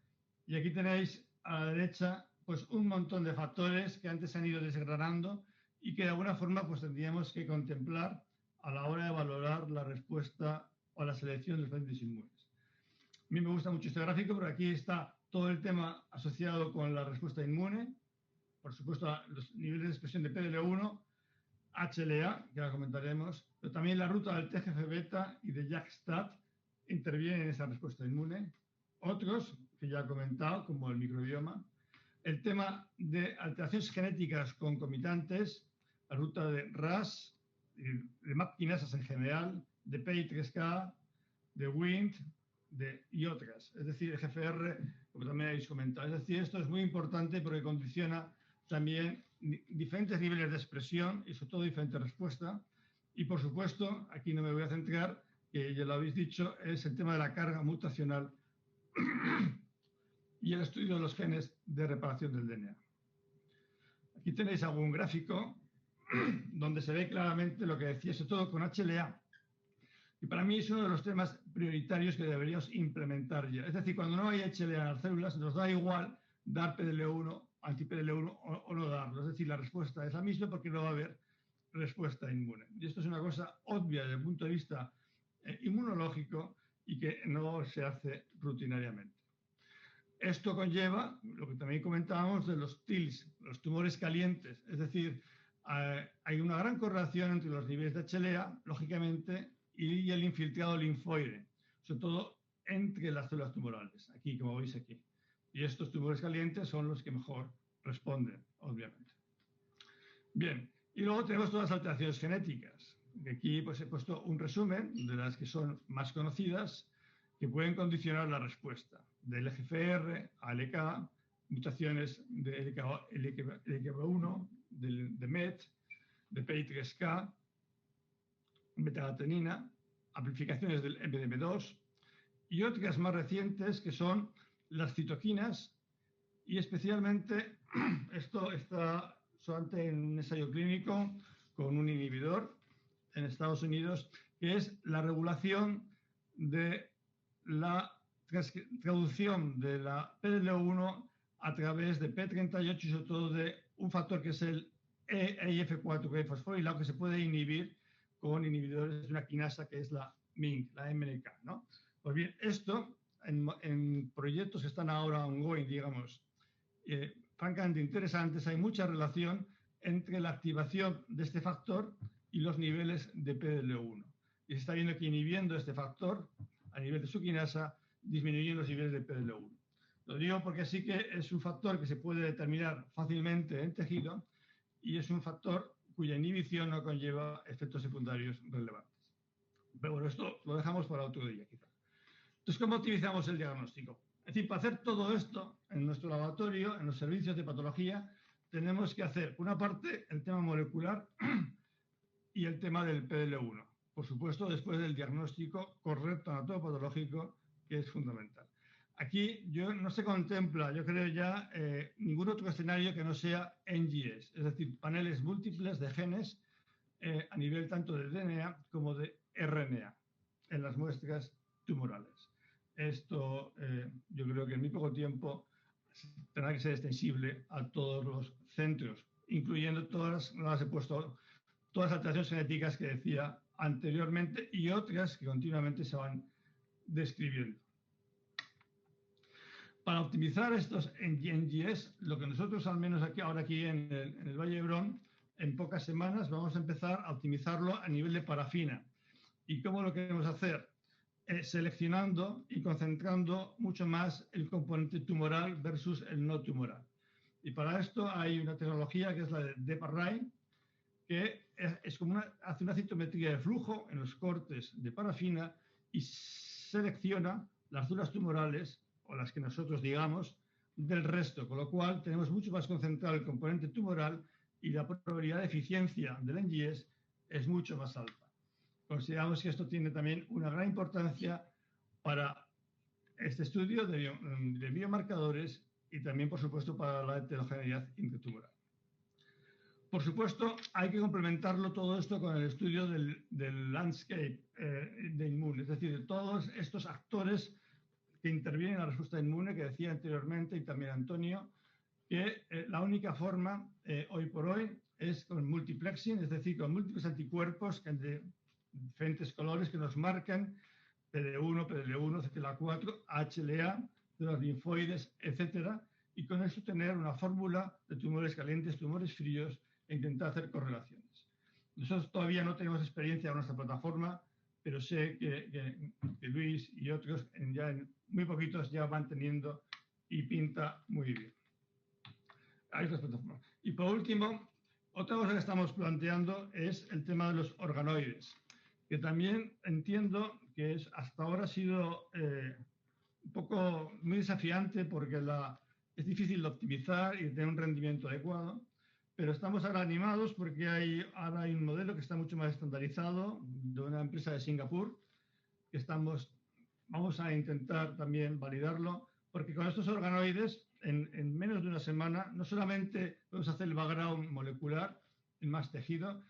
Y aquí tenéis a la derecha pues un montón de factores que antes se han ido desgranando y que de alguna forma pues tendríamos que contemplar a la hora de valorar la respuesta o la selección de los pacientes inmunes. A mí me gusta mucho este gráfico, pero aquí está todo el tema asociado con la respuesta inmune, por supuesto los niveles de expresión de PDL1, HLA, que ahora comentaremos, pero también la ruta del TGF-beta y de JAK-STAT intervienen en esa respuesta inmune. Otros, que ya he comentado, como el microbioma. El tema de alteraciones genéticas concomitantes, la ruta de RAS, de MAP kinasas en general, de PI3K, de WNT y otras. Es decir, el GFR, como también habéis comentado. Es decir, esto es muy importante porque condiciona también diferentes niveles de expresión y sobre todo diferentes respuestas. Y por supuesto, aquí no me voy a centrar, que ya lo habéis dicho, es el tema de la carga mutacional y el estudio de los genes de reparación del DNA. Aquí tenéis algún gráfico donde se ve claramente lo que decía, sobre todo con HLA. Y para mí es uno de los temas prioritarios que deberíamos implementar ya. Es decir, cuando no hay HLA en las células, nos da igual dar PDL1, anti-PDL1 o no darlo. Es decir, la respuesta es la misma porque no va a haber respuesta inmune. Y esto es una cosa obvia desde el punto de vista inmunológico y que no se hace rutinariamente. esto conlleva lo que también comentábamos de los TILs, los tumores calientes. Es decir, hay una gran correlación entre los niveles de HLA, lógicamente, y el infiltrado linfoide, sobre todo entre las células tumorales, aquí, como veis aquí. Y estos tumores calientes son los que mejor responden, obviamente. Bien, y luego tenemos todas las alteraciones genéticas. Aquí pues, he puesto un resumen de las que son más conocidas, que pueden condicionar la respuesta, del EGFR, ALK, mutaciones de LKB1, de MET, de PI3K, beta-glutenina, amplificaciones del MDM2 y otras más recientes que son las citoquinas, y especialmente esto está solamente en un ensayo clínico con un inhibidor en Estados Unidos, que es la regulación de la traducción de la PDL1 a través de P38 y sobre todo de un factor que es el EIF4, que es fosforilado, que se puede inhibir con inhibidores de una quinasa que es la MINC, la MNK, ¿no? Pues bien, esto en proyectos que están ahora ongoing, digamos, francamente interesantes, hay mucha relación entre la activación de este factor y los niveles de PDL1. Y se está viendo que inhibiendo este factor a nivel de su quinasa disminuyen los niveles de PDL1. Lo digo porque sí que es un factor que se puede determinar fácilmente en tejido y es un factor cuya inhibición no conlleva efectos secundarios relevantes. Pero bueno, esto lo dejamos para otro día, quizá. Entonces, ¿cómo optimizamos el diagnóstico? Es decir, para hacer todo esto en nuestro laboratorio, en los servicios de patología, tenemos que hacer, por una parte, el tema molecular y el tema del PDL1. Por supuesto, después del diagnóstico correcto anatomopatológico, que es fundamental. Aquí no se contempla, yo creo ya, ningún otro escenario que no sea NGS, es decir, paneles múltiples de genes a nivel tanto de DNA como de RNA en las muestras tumorales. Esto yo creo que en muy poco tiempo tendrá que ser extensible a todos los centros, incluyendo todas las alteraciones genéticas que decía anteriormente y otras que continuamente se van describiendo. Para optimizar estos NGS, lo que nosotros al menos aquí en el Valle de Hebrón, en pocas semanas vamos a empezar a optimizarlo a nivel de parafina. ¿Y cómo lo queremos hacer? Seleccionando y concentrando mucho más el componente tumoral versus el no tumoral. Y para esto hay una tecnología que es la de DEP-Array, que hace una citometría de flujo en los cortes de parafina y selecciona las células tumorales, o las que nosotros digamos, del resto, con lo cual tenemos mucho más concentrado el componente tumoral y la probabilidad de eficiencia del NGS es mucho más alta. Consideramos que esto tiene también una gran importancia para este estudio de biomarcadores y también, por supuesto, para la heterogeneidad intratumoral. Por supuesto, hay que complementarlo todo esto con el estudio del landscape de inmune, es decir, de todos estos actores que intervienen en la respuesta inmune, que decía anteriormente y también Antonio, que la única forma hoy por hoy es con multiplexing, es decir, con múltiples anticuerpos de diferentes colores que nos marcan PD1, PDL1, CTLA4, HLA, de los linfoides, etcétera, y con eso tener una fórmula de tumores calientes, tumores fríos e intentar hacer correlaciones. Nosotros todavía no tenemos experiencia en nuestra plataforma, pero sé que Luis y otros ya en muy poquitos ya van teniendo y pinta muy bien. Hay otras plataformas. Y por último, otra cosa que estamos planteando es el tema de los organoides, que también entiendo que hasta ahora ha sido un poco muy desafiante porque es difícil de optimizar y de tener un rendimiento adecuado, pero estamos ahora animados porque ahora hay un modelo que está mucho más estandarizado de una empresa de Singapur, que vamos a intentar también validarlo, porque con estos organoides, en menos de una semana, no solamente podemos hacer el background molecular en más tejido,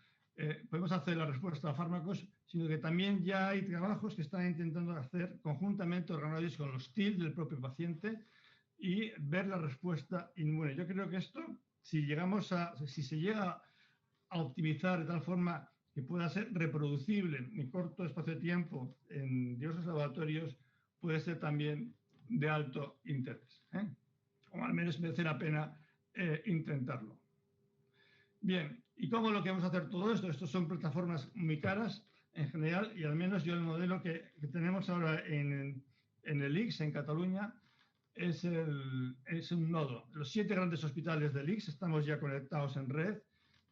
podemos hacer la respuesta a fármacos, sino que también ya hay trabajos que están intentando hacer conjuntamente organoides con los TIL del propio paciente y ver la respuesta inmune. Yo creo que esto, si se llega a optimizar de tal forma que pueda ser reproducible en corto espacio de tiempo en diversos laboratorios, puede ser también de alto interés. ¿eh? O al menos merece la pena intentarlo. Bien, ¿y cómo lo que vamos a hacer todo esto? Estos son plataformas muy caras en general y al menos yo el modelo que tenemos ahora en el ICS, en Cataluña, es un nodo. Los 7 grandes hospitales del ICS estamos ya conectados en red,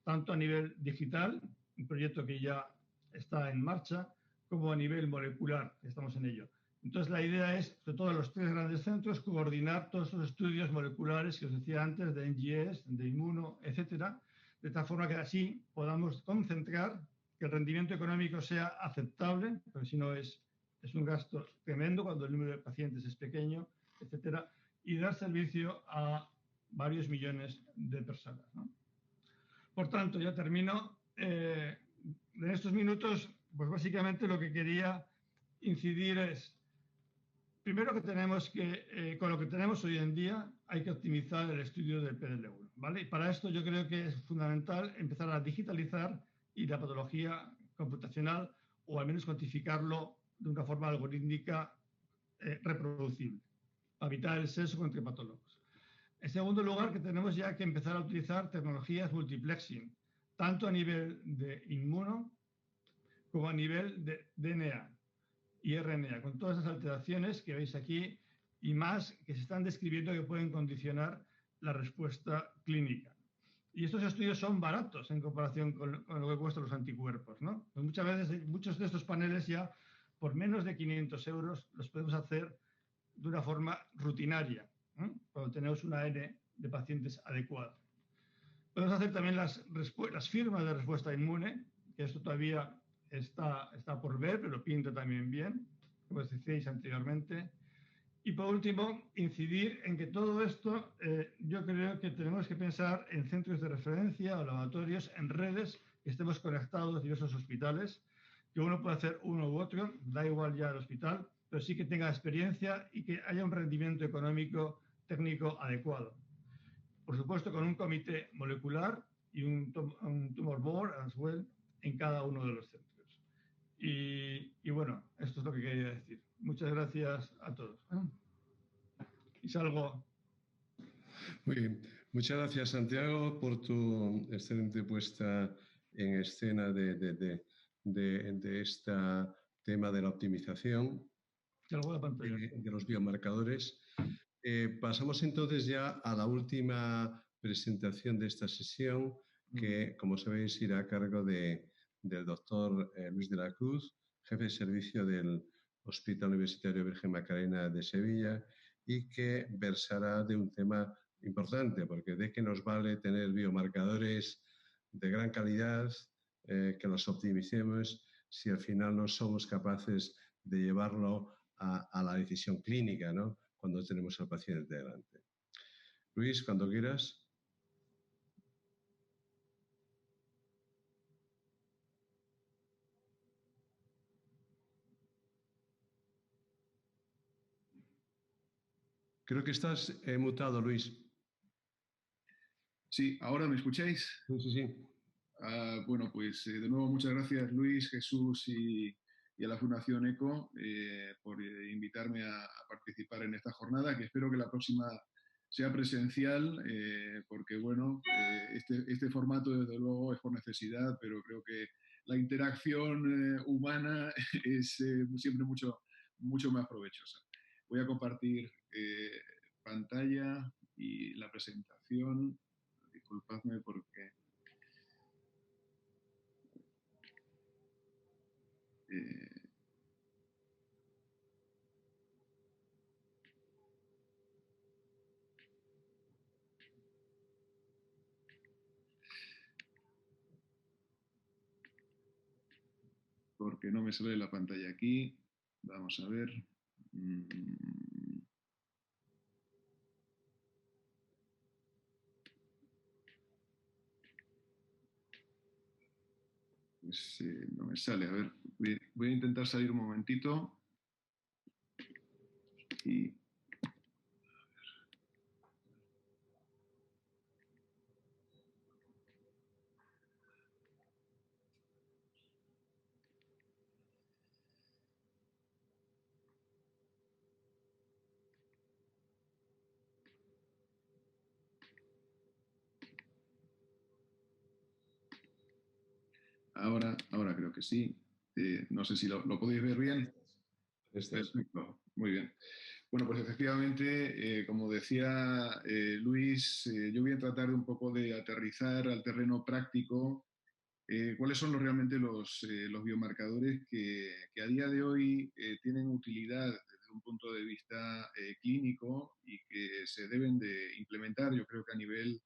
tanto a nivel digital, un proyecto que ya está en marcha, como a nivel molecular, que estamos en ello. Entonces, la idea es, sobre todo en los 3 grandes centros, coordinar todos los estudios moleculares que os decía antes, de NGS, de inmuno, etcétera, de tal forma que así podamos concentrar, que el rendimiento económico sea aceptable, porque si no es un gasto tremendo cuando el número de pacientes es pequeño, etcétera, y dar servicio a varios millones de personas, ¿no? Por tanto, ya termino. En estos minutos, pues básicamente lo que quería incidir es, primero que tenemos que, con lo que tenemos hoy en día, hay que optimizar el estudio del PDL1, ¿vale? Y para esto yo creo que es fundamental empezar a digitalizar y la patología computacional, o al menos cuantificarlo de una forma algorítmica reproducible, para evitar el sesgo entre patólogos. En segundo lugar, que tenemos ya que empezar a utilizar tecnologías multiplexing, tanto a nivel de inmuno como a nivel de DNA y RNA, con todas esas alteraciones que veis aquí y más que se están describiendo que pueden condicionar la respuesta clínica. Y estos estudios son baratos en comparación con lo que cuestan los anticuerpos, ¿no? Pues muchas veces, muchos de estos paneles ya por menos de 500 euros los podemos hacer de una forma rutinaria, ¿eh? Cuando tenemos una N de pacientes adecuada. Podemos hacer también las firmas de respuesta inmune, que esto todavía está por ver, pero pinta también bien, como os decíais anteriormente. Y por último, incidir en que todo esto, yo creo que tenemos que pensar en centros de referencia o laboratorios, en redes, que estemos conectados a diversos hospitales, que uno puede hacer uno u otro, da igual ya el hospital, pero sí que tenga experiencia y que haya un rendimiento económico técnico adecuado. Por supuesto, con un comité molecular y un tumor board as well en cada uno de los centros. Y bueno, esto es lo que quería decir. Muchas gracias a todos. Y salgo. Muy bien. Muchas gracias, Santiago, por tu excelente puesta en escena de este tema de la optimización de los biomarcadores. Pasamos entonces ya a la última presentación de esta sesión, que, como sabéis, irá a cargo del doctor Luis de la Cruz, jefe de servicio del Hospital Universitario Virgen Macarena de Sevilla, y que versará de un tema importante, porque de qué nos vale tener biomarcadores de gran calidad, que los optimicemos, si al final no somos capaces de llevarlo a la decisión clínica, ¿no?, cuando tenemos al paciente delante. Luis, cuando quieras. Creo que estás mutado, Luis. Sí, ¿ahora me escucháis? Sí, sí, sí. Bueno, pues de nuevo muchas gracias, Luis, Jesús y a la Fundación ECO por invitarme a participar en esta jornada, que espero que la próxima sea presencial, porque bueno, este formato desde luego es por necesidad, pero creo que la interacción humana es siempre mucho más provechosa. Voy a compartir pantalla y la presentación. Disculpadme porque... porque no me sale la pantalla aquí. Vamos a ver. Pues no me sale. A ver, voy a intentar salir un momentito. Y... Ahora creo que sí. No sé si lo podéis ver bien. Perfecto, muy bien. Bueno, pues efectivamente, como decía Luis, yo voy a tratar de un poco de aterrizar al terreno práctico cuáles son realmente los biomarcadores que a día de hoy tienen utilidad desde un punto de vista clínico y que se deben de implementar, yo creo que a nivel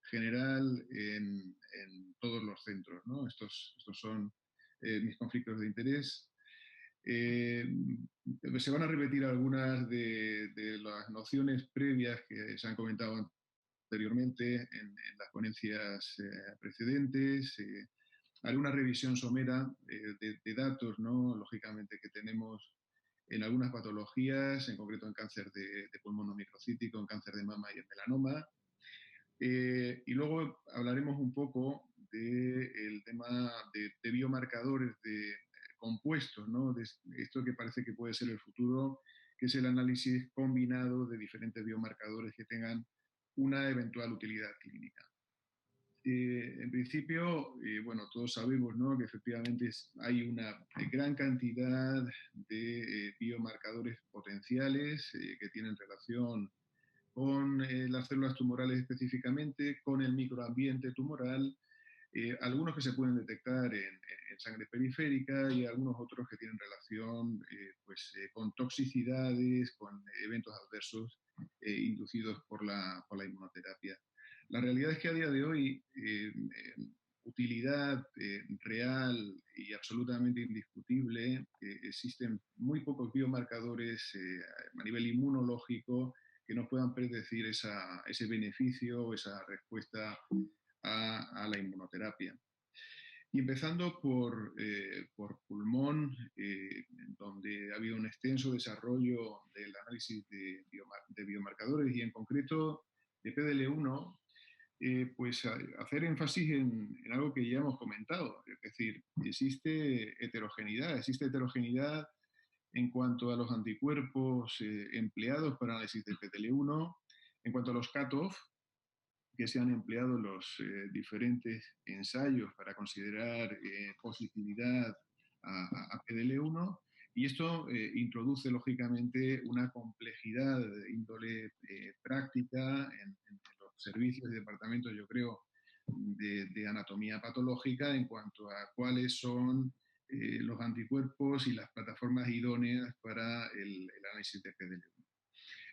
general en todos los centros, ¿no? Estos son mis conflictos de interés. Eh, Se van a repetir algunas de las nociones previas que se han comentado anteriormente en las ponencias precedentes. Haré una revisión somera de datos, ¿no? Lógicamente, que tenemos en algunas patologías, en concreto en cáncer de pulmón no microcítico, en cáncer de mama y en melanoma. Y luego hablaremos un poco del tema de biomarcadores de compuestos, ¿no? De esto que parece que puede ser el futuro, que es el análisis combinado de diferentes biomarcadores que tengan una eventual utilidad clínica. En principio, bueno, todos sabemos, ¿no?, que efectivamente hay una gran cantidad de biomarcadores potenciales que tienen relación con las células tumorales específicamente, con el microambiente tumoral, algunos que se pueden detectar en sangre periférica y algunos otros que tienen relación con toxicidades, con eventos adversos inducidos por la inmunoterapia. La realidad es que a día de hoy utilidad real y absolutamente indiscutible, existen muy pocos biomarcadores a nivel inmunológico que nos puedan predecir ese beneficio o esa respuesta a la inmunoterapia. Y empezando por pulmón, donde ha habido un extenso desarrollo del análisis de biomarcadores y en concreto de PDL1, pues hacer énfasis en algo que ya hemos comentado, es decir, existe heterogeneidad en cuanto a los anticuerpos empleados para análisis de PDL1, en cuanto a los cutoff que se han empleado los diferentes ensayos para considerar positividad a PDL1, y esto introduce lógicamente una complejidad de índole práctica en los servicios y departamentos, yo creo, de anatomía patológica en cuanto a cuáles son los anticuerpos y las plataformas idóneas para el análisis de PDL1.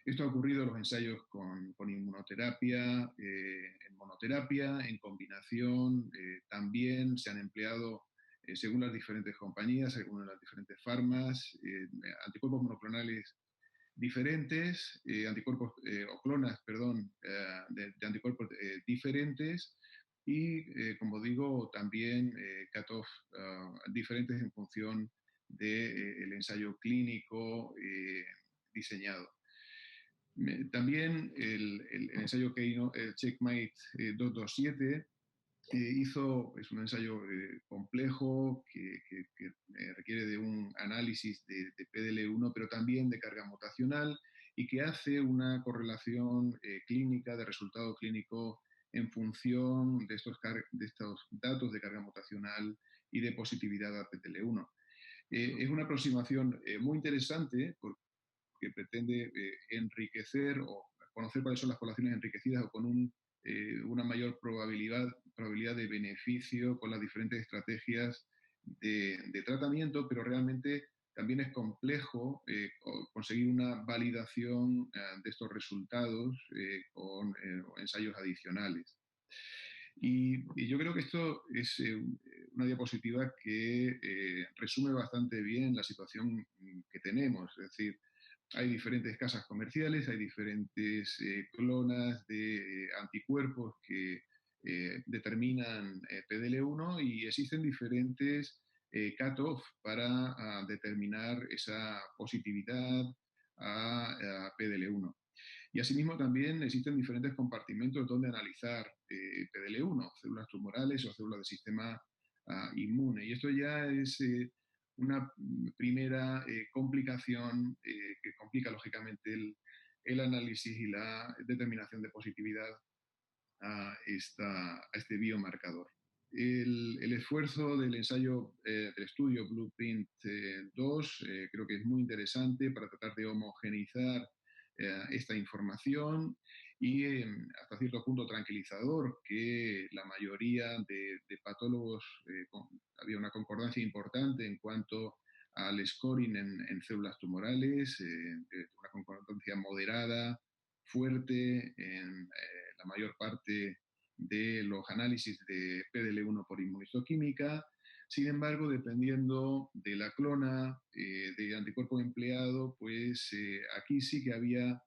Esto ha ocurrido en los ensayos con inmunoterapia, en monoterapia, en combinación. También se han empleado, según las diferentes compañías, según las diferentes farmas, anticuerpos monoclonales diferentes, anticuerpos o clonas, perdón, de anticuerpos diferentes y, como digo, también cutoff diferentes en función del ensayo clínico diseñado. También el ensayo Checkmate 227 es un ensayo complejo que requiere de un análisis de PDL1, pero también de carga mutacional y que hace una correlación clínica de resultado clínico en función de estos datos de carga mutacional y de positividad a PDL1. Es una aproximación muy interesante porque que pretende enriquecer o conocer cuáles son las poblaciones enriquecidas o con una mayor probabilidad de beneficio con las diferentes estrategias de tratamiento, pero realmente también es complejo conseguir una validación de estos resultados con ensayos adicionales. Y yo creo que esto es una diapositiva que resume bastante bien la situación que tenemos. Es decir, hay diferentes casas comerciales, hay diferentes clonas de anticuerpos que determinan PDL1 y existen diferentes cut-off para determinar esa positividad a PDL1. Y asimismo también existen diferentes compartimentos donde analizar PDL1, células tumorales o células del sistema inmune. Y esto ya es una primera complicación que complica lógicamente el análisis y la determinación de positividad a este biomarcador. El esfuerzo del ensayo, del estudio Blueprint 2, creo que es muy interesante para tratar de homogeneizar esta información y hasta cierto punto tranquilizador que la mayoría de patólogos, había una concordancia importante en cuanto al scoring en células tumorales, una concordancia moderada, fuerte en la mayor parte de los análisis de PDL1 por inmunistoquímica. Sin embargo, dependiendo de la clona de anticuerpo empleado, pues aquí sí que había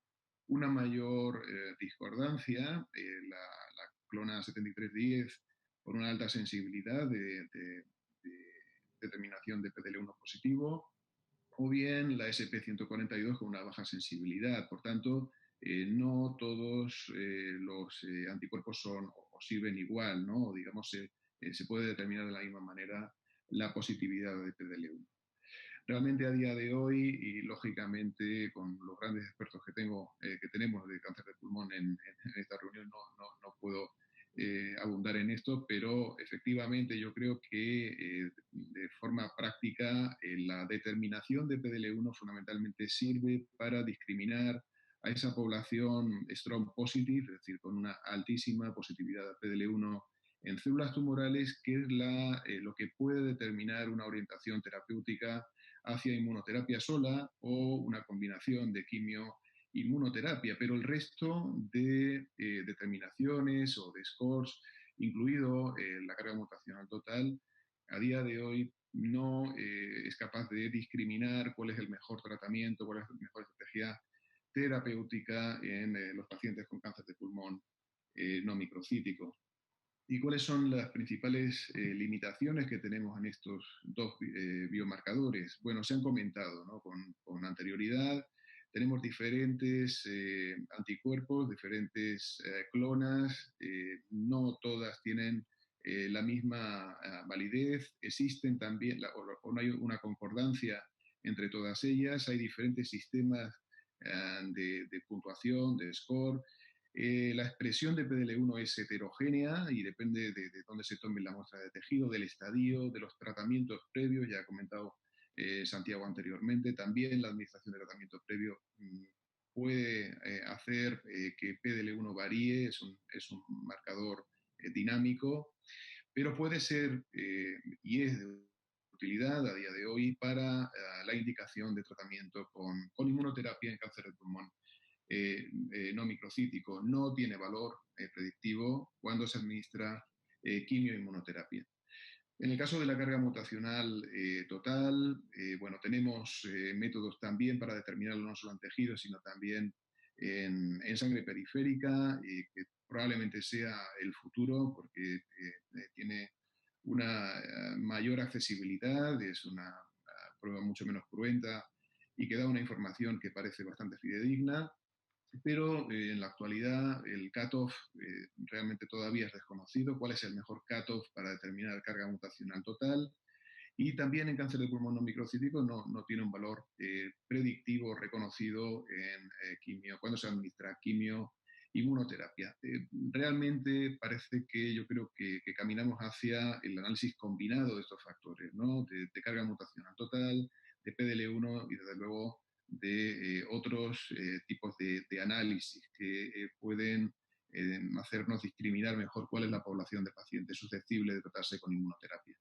una mayor discordancia. La clona 7310 por una alta sensibilidad de determinación de PDL1 positivo, o bien la SP142 con una baja sensibilidad. Por tanto, no todos los anticuerpos son o sirven igual, ¿no? O digamos, se puede determinar de la misma manera la positividad de PDL1. Realmente a día de hoy, y lógicamente con los grandes expertos que tenemos de cáncer de pulmón en esta reunión, no puedo abundar en esto, pero efectivamente yo creo que de forma práctica la determinación de PDL1 fundamentalmente sirve para discriminar a esa población strong positive, es decir, con una altísima positividad de PDL1 en células tumorales, que es lo que puede determinar una orientación terapéutica hacia inmunoterapia sola o una combinación de quimio-inmunoterapia, pero el resto de determinaciones o de scores, incluido la carga mutacional total, a día de hoy no es capaz de discriminar cuál es el mejor tratamiento, cuál es la mejor estrategia terapéutica en los pacientes con cáncer de pulmón no microcítico. ¿Y cuáles son las principales limitaciones que tenemos en estos dos biomarcadores? Bueno, se han comentado, ¿no? Con anterioridad. Tenemos diferentes anticuerpos, diferentes clonas, no todas tienen la misma validez. Existen también, o no hay una concordancia entre todas ellas. Hay diferentes sistemas de puntuación, de score. La expresión de PDL1 es heterogénea y depende de dónde se tome la muestra de tejido, del estadio, de los tratamientos previos, ya ha comentado Santiago anteriormente. También la administración de tratamiento previo puede hacer que PDL1 varíe, es un marcador dinámico, pero puede ser y es de utilidad a día de hoy para la indicación de tratamiento con inmunoterapia en cáncer de pulmón no microcítico. No tiene valor predictivo cuando se administra quimioinmunoterapia. En el caso de la carga mutacional total, bueno, tenemos métodos también para determinarlo no solo en tejidos, sino también en sangre periférica, que probablemente sea el futuro porque tiene una mayor accesibilidad, es una prueba mucho menos cruenta y que da una información que parece bastante fidedigna, pero en la actualidad el cutoff realmente todavía es desconocido. ¿Cuál es el mejor cutoff para determinar carga mutacional total? Y también en cáncer de pulmón no microcítico no tiene un valor predictivo reconocido en quimio, cuando se administra quimio inmunoterapia. Realmente parece que yo creo que caminamos hacia el análisis combinado de estos factores, ¿no? De carga mutacional total, de PDL1 y desde luego de otros tipos de análisis que pueden hacernos discriminar mejor cuál es la población de pacientes susceptible de tratarse con inmunoterapia.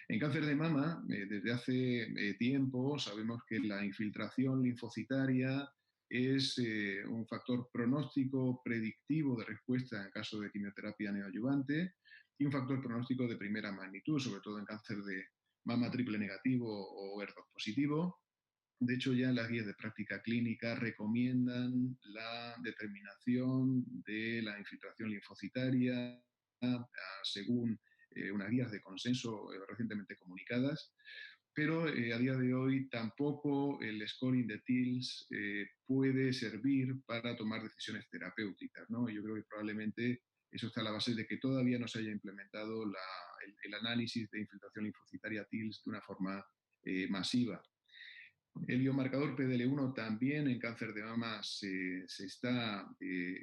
En cáncer de mama, desde hace tiempo sabemos que la infiltración linfocitaria es un factor pronóstico predictivo de respuesta en caso de quimioterapia neoadyuvante y un factor pronóstico de primera magnitud, sobre todo en cáncer de mama triple negativo o HER2 positivo. De hecho, ya las guías de práctica clínica recomiendan la determinación de la infiltración linfocitaria según unas guías de consenso recientemente comunicadas, pero a día de hoy tampoco el scoring de TILS puede servir para tomar decisiones terapéuticas, ¿no? Yo creo que probablemente eso está a la base de que todavía no se haya implementado el análisis de infiltración linfocitaria TILS de una forma masiva. El biomarcador PDL1 también en cáncer de mama se está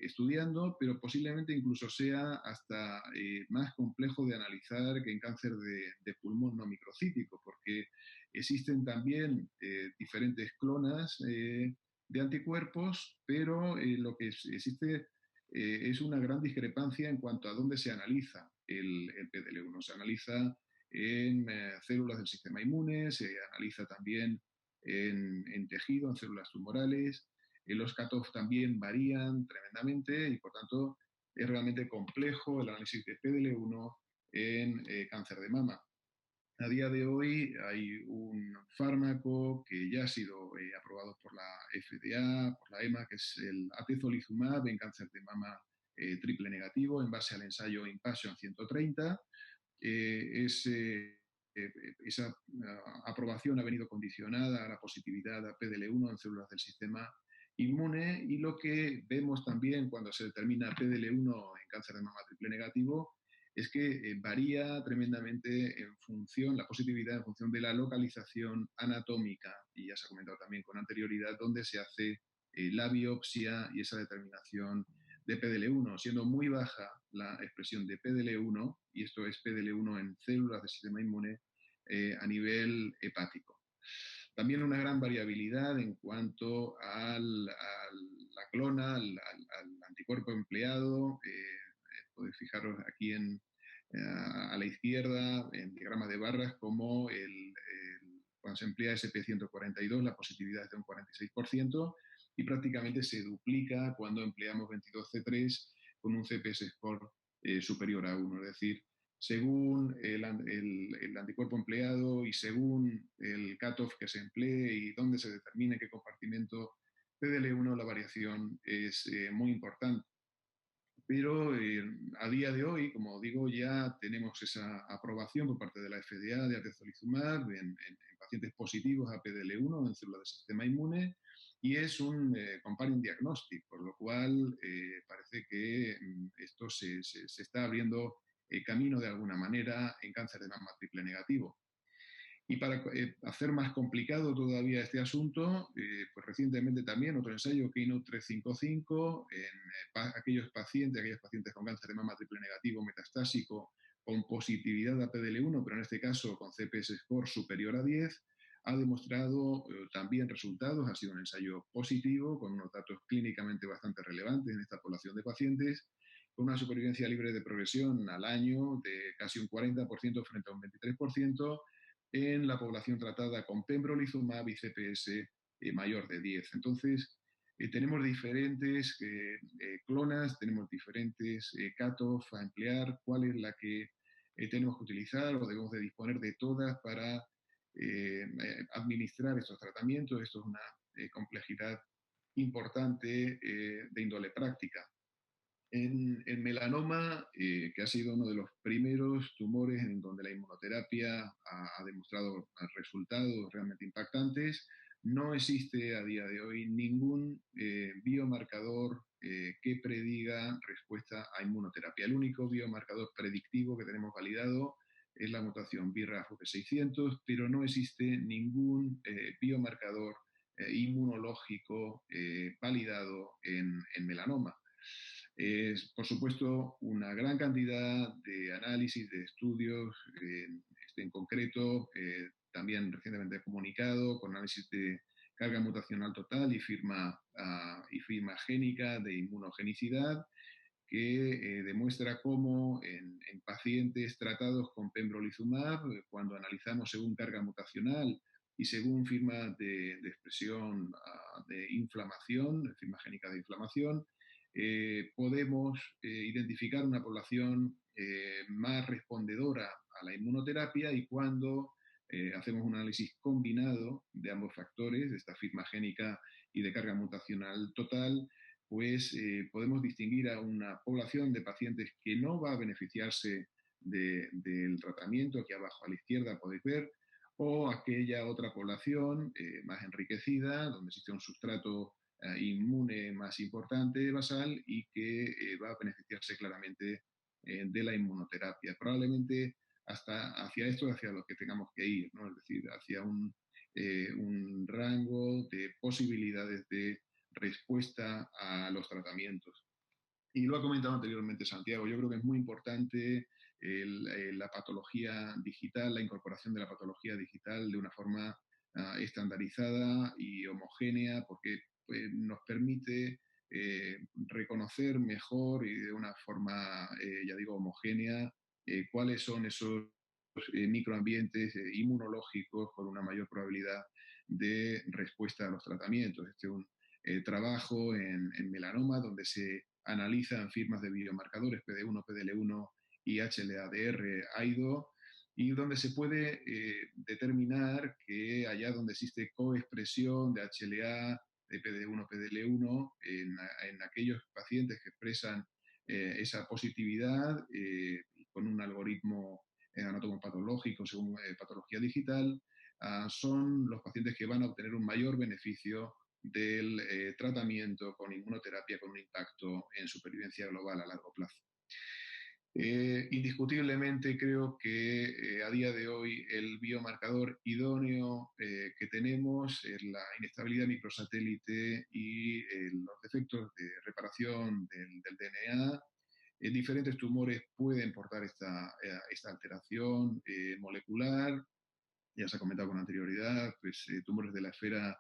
estudiando, pero posiblemente incluso sea hasta más complejo de analizar que en cáncer de pulmón no microcítico, porque existen también diferentes clonas de anticuerpos, pero lo que existe es una gran discrepancia en cuanto a dónde se analiza el PDL1. Se analiza en células del sistema inmune, se analiza también en tejido, en células tumorales. Los cutoff también varían tremendamente y por tanto es realmente complejo el análisis de PDL1 en cáncer de mama. A día de hoy hay un fármaco que ya ha sido aprobado por la FDA, por la EMA, que es el atezolizumab en cáncer de mama triple negativo en base al ensayo Impassion 130. Esa aprobación ha venido condicionada a la positividad a PDL1 en células del sistema inmune y lo que vemos también cuando se determina PDL1 en cáncer de mama triple negativo es que varía tremendamente en función, la positividad en función de la localización anatómica y ya se ha comentado también con anterioridad dónde se hace la biopsia y esa determinación de PDL1, siendo muy baja la expresión de PDL1, y esto es PDL1 en células del sistema inmune a nivel hepático. También una gran variabilidad en cuanto a la clona, al anticuerpo empleado. Podéis fijaros aquí a la izquierda, en diagrama de barras, como cuando se emplea SP142, la positividad es de un 46%, y prácticamente se duplica cuando empleamos 22C3 con un CPS score superior a 1. Es decir, según el anticuerpo empleado y según el cutoff que se emplee y dónde se determine qué compartimento PDL1, la variación es muy importante. Pero a día de hoy, como digo, ya tenemos esa aprobación por parte de la FDA de atezolizumab en pacientes positivos a PDL1 en células del sistema inmune y es un companion diagnostic, por lo cual parece que esto se está abriendo camino de alguna manera en cáncer de mama triple negativo. Y para hacer más complicado todavía este asunto, pues recientemente también otro ensayo, Keynote 355, en aquellas pacientes con cáncer de mama triple negativo metastásico con positividad a PDL1, pero en este caso con CPS score superior a 10, ha demostrado también resultados, ha sido un ensayo positivo, con unos datos clínicamente bastante relevantes en esta población de pacientes, con una supervivencia libre de progresión al año de casi un 40% frente a un 23%, en la población tratada con pembrolizumab y CPS mayor de 10. Entonces, tenemos diferentes clonas, tenemos diferentes cutoff a emplear, cuál es la que tenemos que utilizar o debemos de disponer de todas para administrar estos tratamientos. Esto es una complejidad importante de índole práctica. En melanoma, que ha sido uno de los primeros tumores en donde la inmunoterapia ha demostrado resultados realmente impactantes, no existe a día de hoy ningún biomarcador que prediga respuesta a inmunoterapia. El único biomarcador predictivo que tenemos validado es la mutación BRAF V600, pero no existe ningún biomarcador inmunológico validado en melanoma. Es, por supuesto, una gran cantidad de análisis, de estudios, en concreto, también recientemente comunicado, con análisis de carga mutacional total y firma génica de inmunogenicidad, que demuestra cómo en pacientes tratados con pembrolizumab, cuando analizamos según carga mutacional y según firma de expresión de inflamación, firma génica de inflamación, podemos identificar una población más respondedora a la inmunoterapia y cuando hacemos un análisis combinado de ambos factores, de esta firma génica y de carga mutacional total, pues podemos distinguir a una población de pacientes que no va a beneficiarse del tratamiento, aquí abajo a la izquierda podéis ver, o aquella otra población más enriquecida, donde existe un sustrato inmune más importante basal y que va a beneficiarse claramente de la inmunoterapia. Probablemente hacia esto, hacia lo que tengamos que ir, ¿no? Es decir, hacia un un rango de posibilidades de respuesta a los tratamientos. Y lo ha comentado anteriormente Santiago, yo creo que es muy importante la patología digital, la incorporación de la patología digital de una forma estandarizada y homogénea, porque nos permite reconocer mejor y de una forma, ya digo, homogénea, cuáles son esos microambientes inmunológicos con una mayor probabilidad de respuesta a los tratamientos. Este es un trabajo en melanoma donde se analizan firmas de biomarcadores PD1, PDL1 y HLA-DR, AIDO, y donde se puede determinar que allá donde existe coexpresión de HLA, de PD1, PDL1, en aquellos pacientes que expresan esa positividad con un algoritmo anatomopatológico según patología digital, son los pacientes que van a obtener un mayor beneficio del tratamiento con inmunoterapia con un impacto en supervivencia global a largo plazo. Indiscutiblemente creo que a día de hoy el biomarcador idóneo que tenemos es la inestabilidad microsatélite y los defectos de reparación del DNA. En diferentes tumores pueden portar esta alteración molecular. Ya se ha comentado con anterioridad, pues tumores de la esfera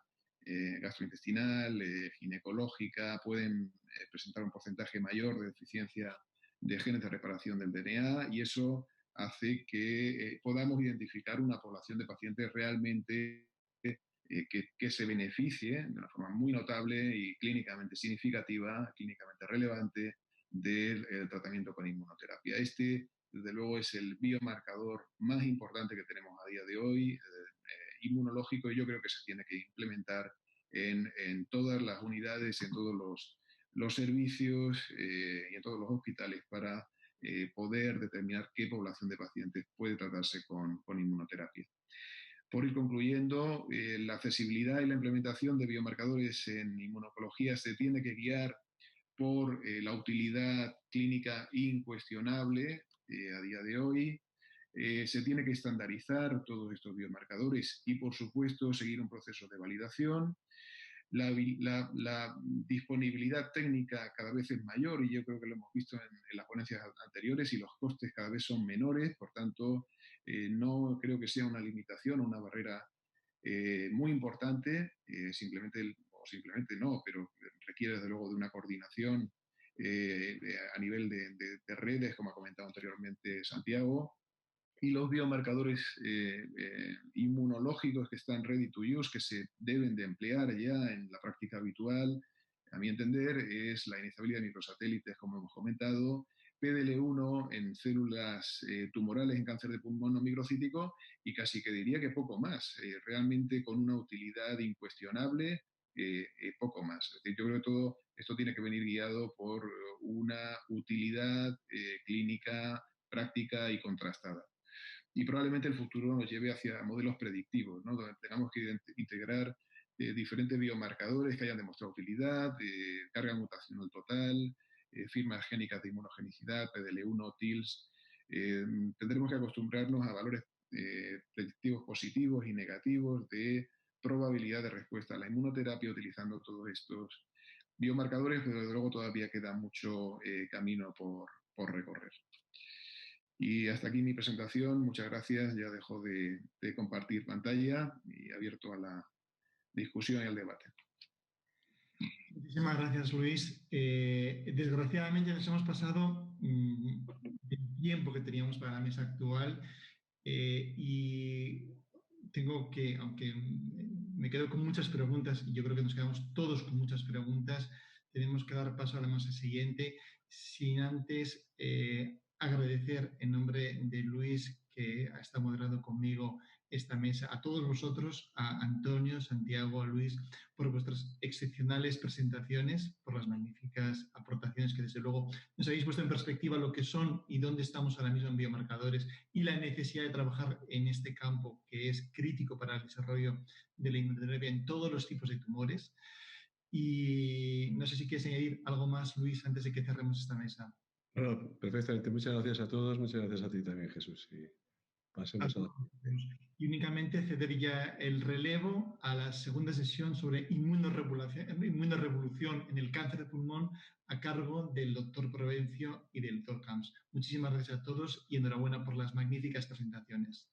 gastrointestinal, ginecológica, pueden presentar un porcentaje mayor de deficiencia de genes de reparación del DNA, y eso hace que podamos identificar una población de pacientes realmente que se beneficie de una forma muy notable y clínicamente significativa, clínicamente relevante del tratamiento con inmunoterapia. Este, desde luego, es el biomarcador más importante que tenemos a día de hoy, inmunológico, y yo creo que se tiene que implementar en todas las unidades, en todos los servicios y en todos los hospitales para poder determinar qué población de pacientes puede tratarse con inmunoterapia. Por ir concluyendo, la accesibilidad y la implementación de biomarcadores en inmunooncología se tiene que guiar por la utilidad clínica incuestionable a día de hoy. Se tiene que estandarizar todos estos biomarcadores y, por supuesto, seguir un proceso de validación. La disponibilidad técnica cada vez es mayor, y yo creo que lo hemos visto en las ponencias anteriores, y los costes cada vez son menores. Por tanto, no creo que sea una limitación o una barrera muy importante, simplemente no, pero requiere desde luego de una coordinación a nivel de redes, como ha comentado anteriormente Santiago, y los biomarcadores inmunológicos que están ready to use, que se deben de emplear ya en la práctica habitual, a mi entender, es la inestabilidad de microsatélites, como hemos comentado, PDL1 en células tumorales en cáncer de pulmón no microcítico, y casi que diría que poco más, realmente con una utilidad incuestionable, poco más. Es decir, yo creo que todo esto tiene que venir guiado por una utilidad clínica, práctica y contrastada. Y probablemente el futuro nos lleve hacia modelos predictivos, ¿no? Donde tengamos que integrar diferentes biomarcadores que hayan demostrado utilidad, carga mutacional total, firmas génicas de inmunogenicidad, PDL1, TILS. Tendremos que acostumbrarnos a valores predictivos positivos y negativos de probabilidad de respuesta a la inmunoterapia utilizando todos estos biomarcadores, pero desde luego todavía queda mucho camino por recorrer. Y hasta aquí mi presentación. Muchas gracias. Ya dejo de compartir pantalla y abierto a la discusión y al debate. Muchísimas gracias, Luis. Desgraciadamente nos hemos pasado el tiempo que teníamos para la mesa actual y tengo que, aunque me quedo con muchas preguntas, y yo creo que nos quedamos todos con muchas preguntas, tenemos que dar paso a la mesa siguiente, sin antes agradecer en nombre de Luis, que ha estado moderando conmigo esta mesa, a todos vosotros, a Antonio, Santiago, a Luis, por vuestras excepcionales presentaciones, por las magníficas aportaciones que desde luego nos habéis puesto en perspectiva lo que son y dónde estamos ahora mismo en biomarcadores y la necesidad de trabajar en este campo que es crítico para el desarrollo de la inmunoterapia en todos los tipos de tumores. Y no sé si quieres añadir algo más, Luis, antes de que cerremos esta mesa. No, perfectamente. Muchas gracias a todos. Muchas gracias a ti también, Jesús. pasemos a la... Y únicamente ceder ya el relevo a la segunda sesión sobre inmunorevolución en el cáncer de pulmón a cargo del doctor Provencio y del doctor Camps. Muchísimas gracias a todos y enhorabuena por las magníficas presentaciones.